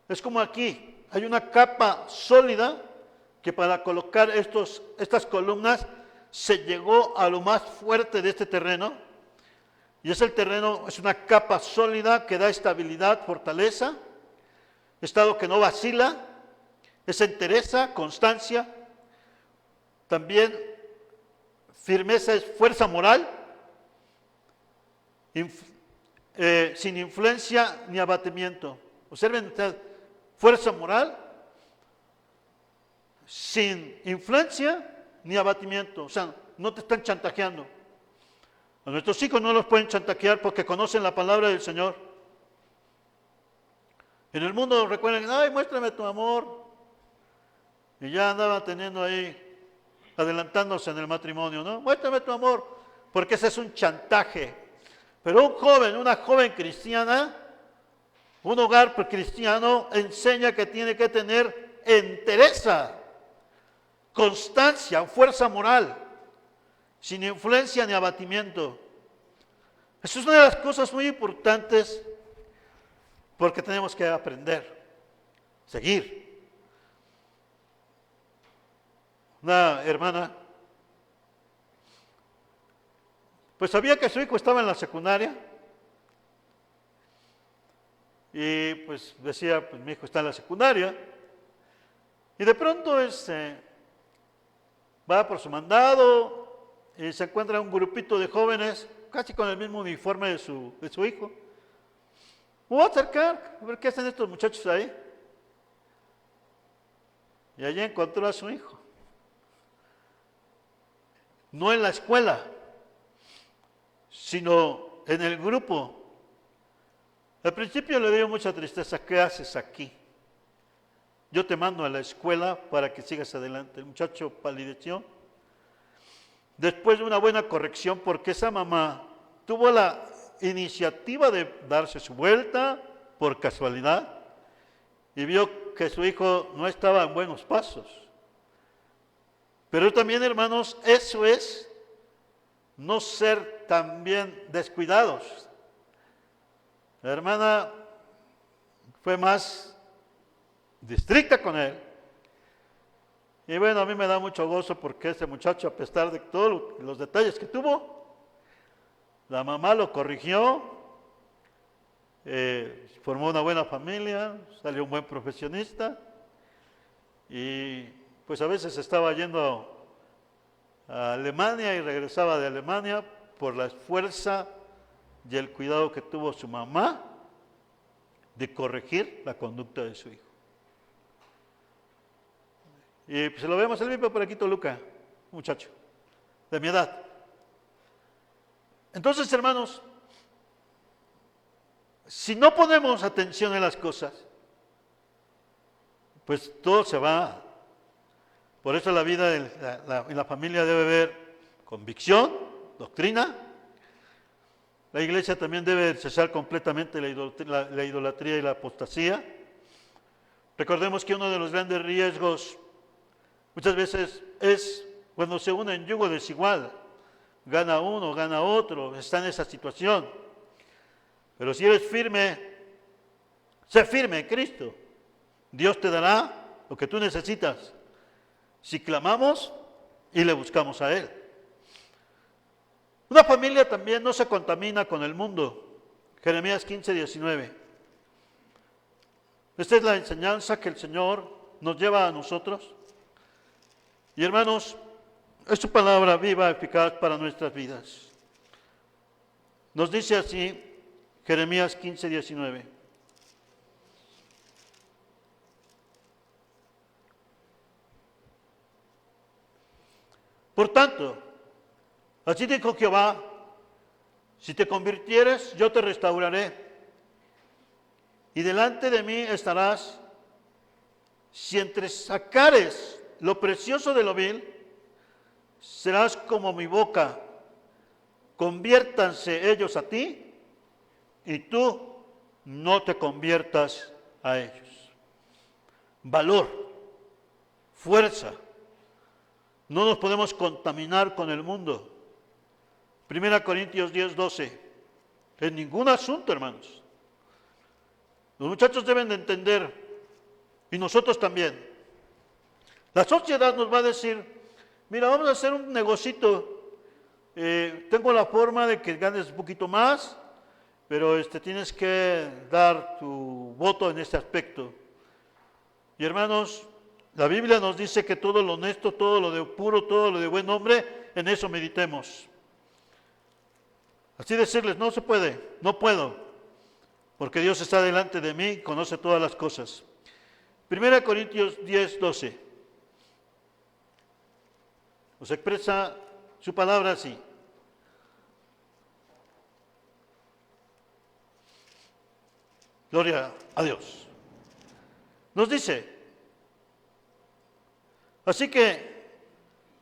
es como aquí, hay una capa sólida que para colocar estas columnas se llegó a lo más fuerte de este terreno, y es el terreno, es una capa sólida que da estabilidad, fortaleza, estado que no vacila, es entereza, constancia. También firmeza es fuerza moral, sin influencia ni abatimiento. Observen ustedes, fuerza moral, sin influencia ni abatimiento. O sea, no te están chantajeando. A nuestros hijos no los pueden chantajear porque conocen la palabra del Señor. En el mundo recuerdan, ay, muéstrame tu amor. Y ya andaban teniendo ahí, adelantándose en el matrimonio, ¿no? Muéstrame tu amor, porque ese es un chantaje. Pero un joven, una joven cristiana, un hogar cristiano enseña que tiene que tener entereza, constancia, fuerza moral, sin influencia ni abatimiento. Eso es una de las cosas muy importantes porque tenemos que aprender, seguir. Una hermana, pues sabía que su hijo estaba en la secundaria y pues decía, pues mi hijo está en la secundaria, y de pronto va por su mandado y se encuentra un grupito de jóvenes casi con el mismo uniforme de su hijo. Me voy a acercar a ver qué hacen estos muchachos ahí, y allí encontró a su hijo. No en la escuela, sino en el grupo. Al principio le dio mucha tristeza. ¿Qué haces aquí? Yo te mando a la escuela para que sigas adelante. El muchacho palideció. Después de una buena corrección, porque esa mamá tuvo la iniciativa de darse su vuelta por casualidad y vio que su hijo no estaba en buenos pasos. Pero también, hermanos, eso es no ser también descuidados. La hermana fue más estricta con él. Y bueno, a mí me da mucho gozo porque ese muchacho, a pesar de todos los detalles que tuvo, la mamá lo corrigió, formó una buena familia, salió un buen profesionista y pues a veces estaba yendo a Alemania y regresaba de Alemania por la fuerza y el cuidado que tuvo su mamá de corregir la conducta de su hijo. Y pues lo vemos, el mismo por aquí, Toluca, un muchacho de mi edad. Entonces, hermanos, si no ponemos atención en las cosas, pues todo se va. Por eso la vida en la familia debe haber convicción, doctrina. La iglesia también debe cesar completamente la idolatría y la apostasía. Recordemos que uno de los grandes riesgos muchas veces es cuando se une en yugo desigual. Gana uno, gana otro, está en esa situación. Pero si eres firme, sé firme en Cristo. Dios te dará lo que tú necesitas si clamamos y le buscamos a Él. Una familia también no se contamina con el mundo. Jeremías 15:19. Esta es la enseñanza que el Señor nos lleva a nosotros. Y hermanos, es su palabra viva, eficaz para nuestras vidas. Nos dice así Jeremías 15, 19. Por tanto, así dijo Jehová, si te convirtieres, yo te restauraré, y delante de mí estarás. Si entresacares lo precioso de lo vil, serás como mi boca. Conviértanse ellos a ti, y tú no te conviertas a ellos. Valor, fuerza. No nos podemos contaminar con el mundo. 1 Corintios 10, 12. En ningún asunto, hermanos. Los muchachos deben de entender, y nosotros también. La sociedad nos va a decir, mira, vamos a hacer un negocito. Tengo la forma de que ganes un poquito más, pero tienes que dar tu voto en este aspecto. Y hermanos, la Biblia nos dice que todo lo honesto, todo lo de puro, todo lo de buen nombre, en eso meditemos. Así decirles, no se puede, no puedo, porque Dios está delante de mí, conoce todas las cosas. 1 Corintios 10, 12. Nos expresa su palabra así. Gloria a Dios. Nos dice, así que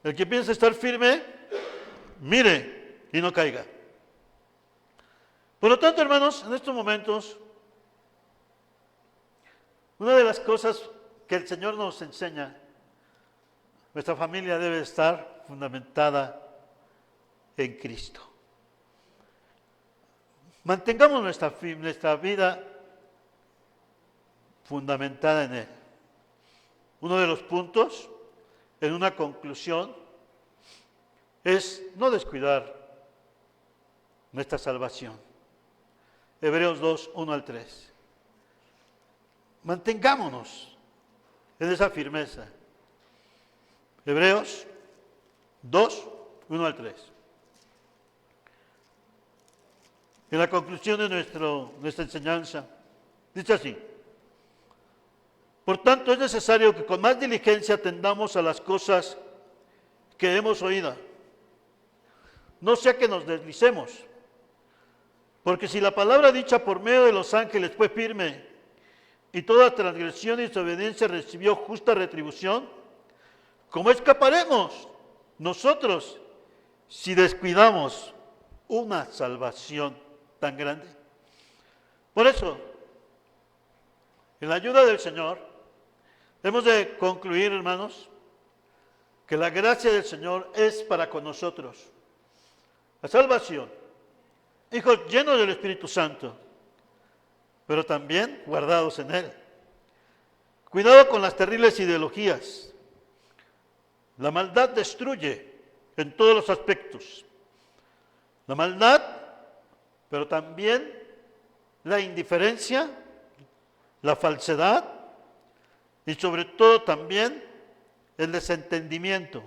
el que piensa estar firme, mire y no caiga. Por lo tanto, hermanos, en estos momentos, una de las cosas que el Señor nos enseña, nuestra familia debe estar fundamentada en Cristo. Mantengamos nuestra vida fundamentada en Él. Uno de los puntos, en una conclusión, es no descuidar nuestra salvación. Hebreos 2, 1 al 3. Mantengámonos en esa firmeza. Hebreos 2, 1 al 3. En la conclusión de nuestra enseñanza, dice así: por tanto, es necesario que con más diligencia atendamos a las cosas que hemos oído, no sea que nos deslicemos, porque si la palabra dicha por medio de los ángeles fue firme, y toda transgresión y desobediencia recibió justa retribución, ¿cómo escaparemos nosotros si descuidamos una salvación tan grande? Por eso, en la ayuda del Señor, hemos de concluir, hermanos, que la gracia del Señor es para con nosotros. La salvación, hijos llenos del Espíritu Santo, pero también guardados en Él. Cuidado con las terribles ideologías. La maldad destruye en todos los aspectos. La maldad, pero también la indiferencia, la falsedad y sobre todo también el desentendimiento.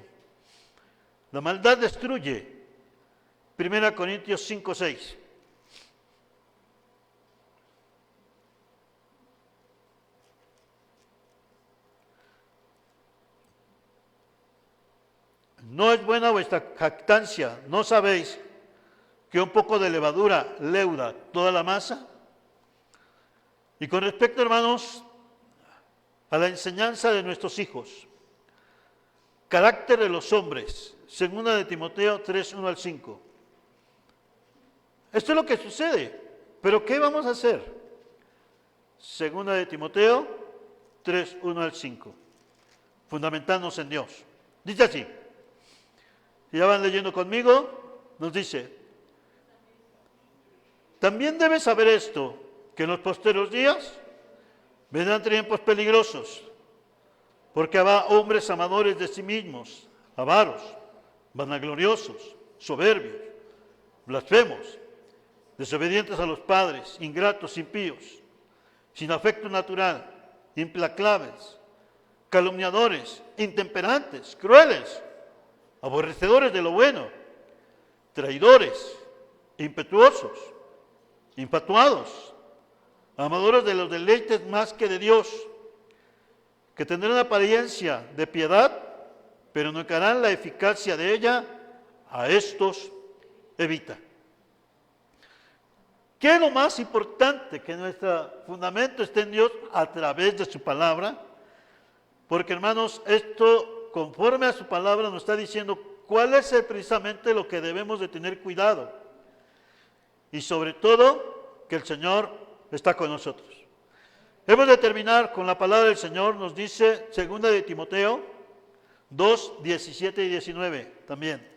La maldad destruye. 1 Corintios 5, 6. No es buena vuestra jactancia, ¿no sabéis que un poco de levadura leuda toda la masa? Y con respecto, hermanos, a la enseñanza de nuestros hijos, carácter de los hombres, 2 de Timoteo 3, 1 al 5. Esto es lo que sucede, pero ¿qué vamos a hacer? 2 de Timoteo 3, 1 al 5. Fundamentarnos en Dios. Dice así. Si ya van leyendo conmigo, nos dice: también debes saber esto, que en los posteros días vendrán tiempos peligrosos, porque habrá hombres amadores de sí mismos, avaros, vanagloriosos, soberbios, blasfemos, desobedientes a los padres, ingratos, impíos, sin afecto natural, implacables, calumniadores, intemperantes, crueles, aborrecedores de lo bueno, traidores, impetuosos, infatuados, amadores de los deleites más que de Dios, que tendrán apariencia de piedad, pero no negarán la eficacia de ella. A estos evita. ¿Qué es lo más importante? Que nuestro fundamento esté en Dios a través de su palabra. Porque, hermanos, esto, conforme a su palabra, nos está diciendo cuál es precisamente lo que debemos de tener cuidado. Y sobre todo, que el Señor está con nosotros. Hemos de terminar con la palabra del Señor. Nos dice 2 de Timoteo 2, 17 y 19 también.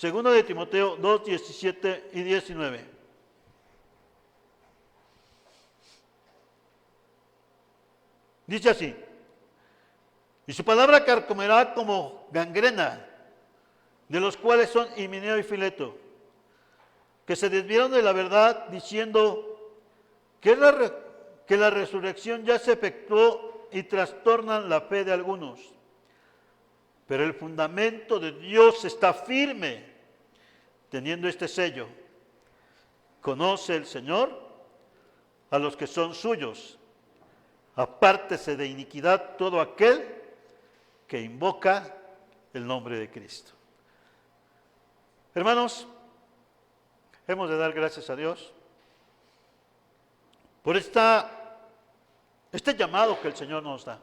2 de Timoteo 2, 17 y 19. Dice así: y su palabra carcomerá como gangrena, de los cuales son Himeneo y Fileto, que se desviaron de la verdad, diciendo que la resurrección ya se efectuó, y trastornan la fe de algunos. Pero el fundamento de Dios está firme, teniendo este sello: conoce el Señor a los que son suyos. Apártese de iniquidad todo aquel que invoca el nombre de Cristo. Hermanos, hemos de dar gracias a Dios por este llamado que el Señor nos da.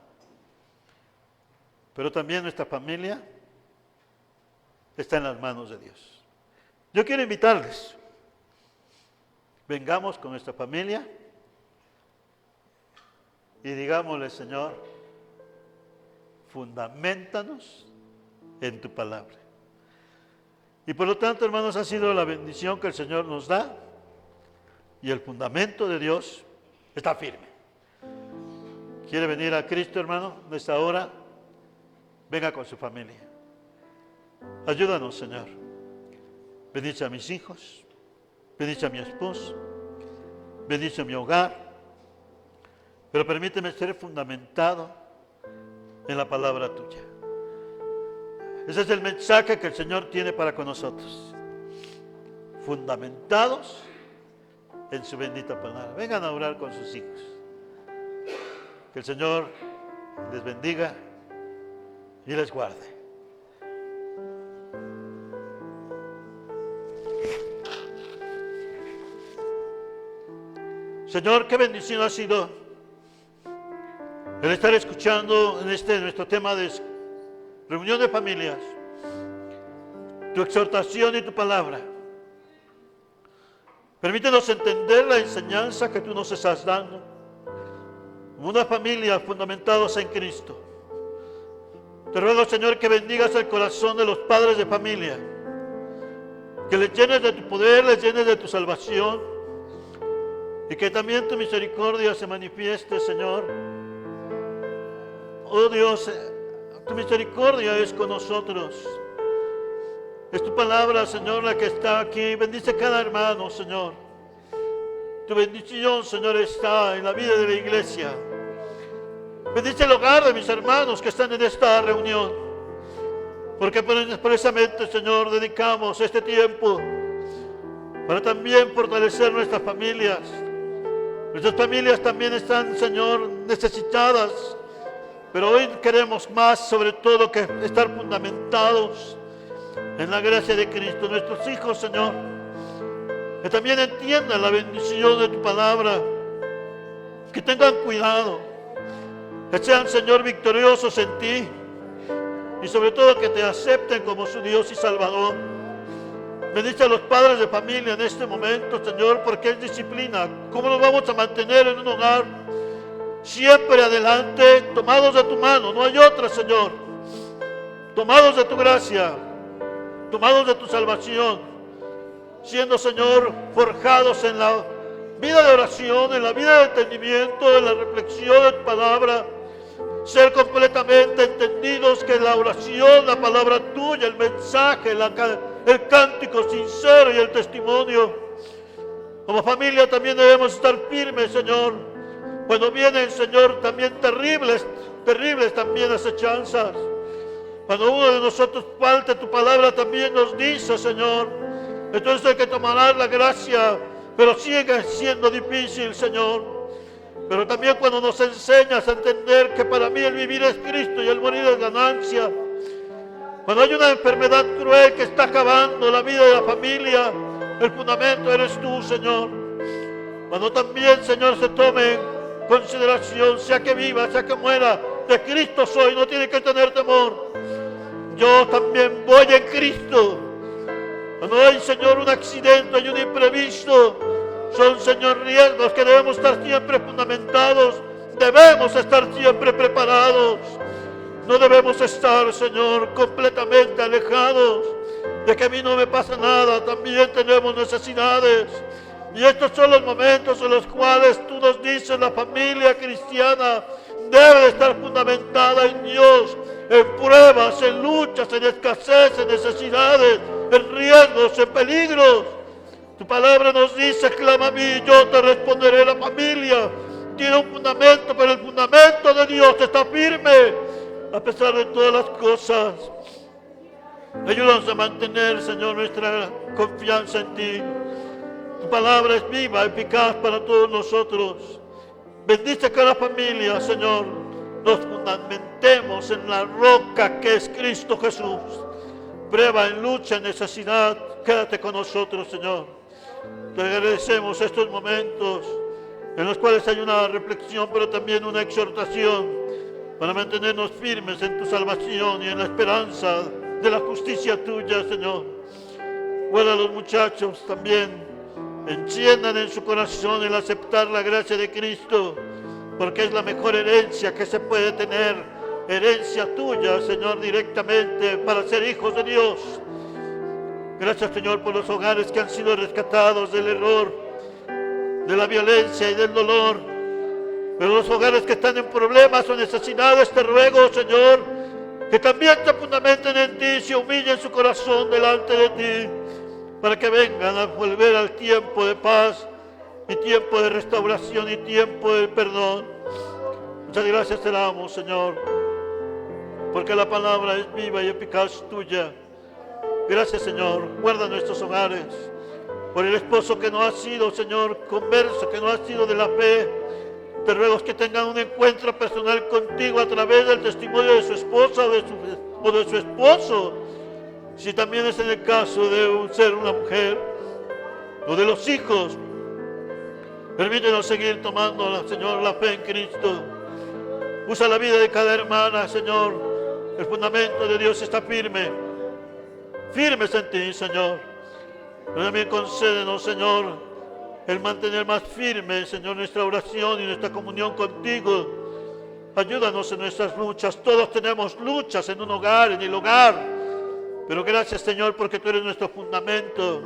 Pero también nuestra familia está en las manos de Dios. Yo quiero invitarles, vengamos con nuestra familia y digámosle: Señor, fundamentanos en tu palabra. Y por lo tanto, hermanos, ha sido la bendición que el Señor nos da, y el fundamento de Dios está firme. ¿Quiere venir a Cristo, hermano, en esta hora? Venga con su familia. Ayúdanos, Señor. Bendice a mis hijos, bendice a mi esposo, bendice a mi hogar, pero permíteme ser fundamentado en la palabra tuya. Ese es el mensaje que el Señor tiene para con nosotros. Fundamentados en su bendita palabra. Vengan a orar con sus hijos. Que el Señor les bendiga y les guarde. Señor, qué bendición ha sido el estar escuchando en nuestro tema de reunión de familias, tu exhortación y tu palabra. Permítenos entender la enseñanza que tú nos estás dando, como una familia fundamentados en Cristo. Te ruego, Señor, que bendigas el corazón de los padres de familia, que les llenes de tu poder, les llenes de tu salvación, y que también tu misericordia se manifieste, Señor. Oh Dios, tu misericordia es con nosotros. Es tu palabra, Señor, la que está aquí. Bendice cada hermano, Señor. Tu bendición, Señor, está en la vida de la iglesia. Bendice el hogar de mis hermanos que están en esta reunión, porque precisamente, Señor, dedicamos este tiempo para también fortalecer nuestras familias. Nuestras familias también están, Señor, necesitadas, pero hoy queremos más, sobre todo, que estar fundamentados en la gracia de Cristo. Nuestros hijos, Señor, que también entiendan la bendición de tu palabra, que tengan cuidado, que sean, Señor, victoriosos en ti, y sobre todo que te acepten como su Dios y Salvador. Bendice a los padres de familia en este momento, Señor, porque es disciplina. ¿Cómo nos vamos a mantener en un hogar siempre adelante, tomados de tu mano? No hay otra, Señor. Tomados de tu gracia, tomados de tu salvación, siendo, Señor, forjados en la vida de oración, en la vida de entendimiento, en la reflexión de tu palabra. Ser completamente entendidos que la oración, la palabra tuya, el mensaje, el cántico sincero y el testimonio. Como familia también debemos estar firmes, Señor, cuando vienen, Señor, también terribles también acechanzas. Cuando uno de nosotros falte tu palabra, también nos dice, Señor, Entonces hay que tomar la gracia, pero sigue siendo difícil, Señor. Pero también cuando nos enseñas a entender que para mí el vivir es Cristo y el morir es ganancia. Cuando hay una enfermedad cruel que está acabando la vida de la familia, el fundamento eres tú, Señor. Cuando también, Señor, se tome en consideración, sea que viva, sea que muera, de Cristo soy, no tiene que tener temor. Yo también voy en Cristo. Cuando hay, Señor, un accidente, hay un imprevisto, son, Señor, riesgos que debemos estar siempre fundamentados, debemos estar siempre preparados. No debemos estar, Señor, completamente alejados de que a mí no me pasa nada. También tenemos necesidades. Y estos son los momentos en los cuales tú nos dices, la familia cristiana debe estar fundamentada en Dios, en pruebas, en luchas, en escasez, en necesidades, en riesgos, en peligros. Tu palabra nos dice, clama a mí, yo te responderé. La familia tiene un fundamento, pero el fundamento de Dios está firme a pesar de todas las cosas. Ayúdanos a mantener, Señor, nuestra confianza en ti. Tu palabra es viva, eficaz para todos nosotros. Bendice cada familia, Señor. Nos fundamentemos en la roca que es Cristo Jesús. Prueba, en lucha, en necesidad, quédate con nosotros, Señor. Te agradecemos estos momentos en los cuales hay una reflexión, pero también una exhortación para mantenernos firmes en tu salvación y en la esperanza de la justicia tuya, Señor. Guarda a los muchachos también, enciendan en su corazón el aceptar la gracia de Cristo, porque es la mejor herencia que se puede tener, herencia tuya, Señor, directamente para ser hijos de Dios. Gracias, Señor, por los hogares que han sido rescatados del error, de la violencia y del dolor. Pero los hogares que están en problemas o necesidades, te ruego, Señor, que también te fundamenten en ti y se humillen su corazón delante de ti, para que vengan a volver al tiempo de paz, y tiempo de restauración y tiempo de perdón. Muchas gracias te damos, Señor, porque la palabra es viva y eficaz tuya. Gracias, Señor. Guarda nuestros hogares. Por el esposo que no ha sido, Señor, converso, que no ha sido de la fe, te ruego que tengan un encuentro personal contigo a través del testimonio de su esposa o de su esposo. Si también es en el caso de un ser, una mujer, o de los hijos, permítenos seguir tomando, Señor, la fe en Cristo. Usa la vida de cada hermana, Señor. El fundamento de Dios está firme. Firmes en ti, Señor. Pero también concédenos, Señor, el mantener más firme, Señor, nuestra oración y nuestra comunión contigo. Ayúdanos en nuestras luchas. Todos tenemos luchas en un hogar, en el hogar. Pero gracias, Señor, porque tú eres nuestro fundamento.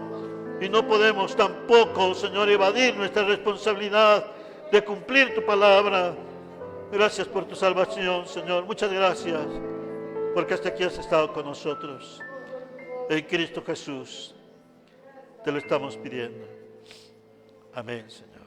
Y no podemos tampoco, Señor, evadir nuestra responsabilidad de cumplir tu palabra. Gracias por tu salvación, Señor. Muchas gracias, porque hasta aquí has estado con nosotros. En Cristo Jesús te lo estamos pidiendo. Amén, Señor.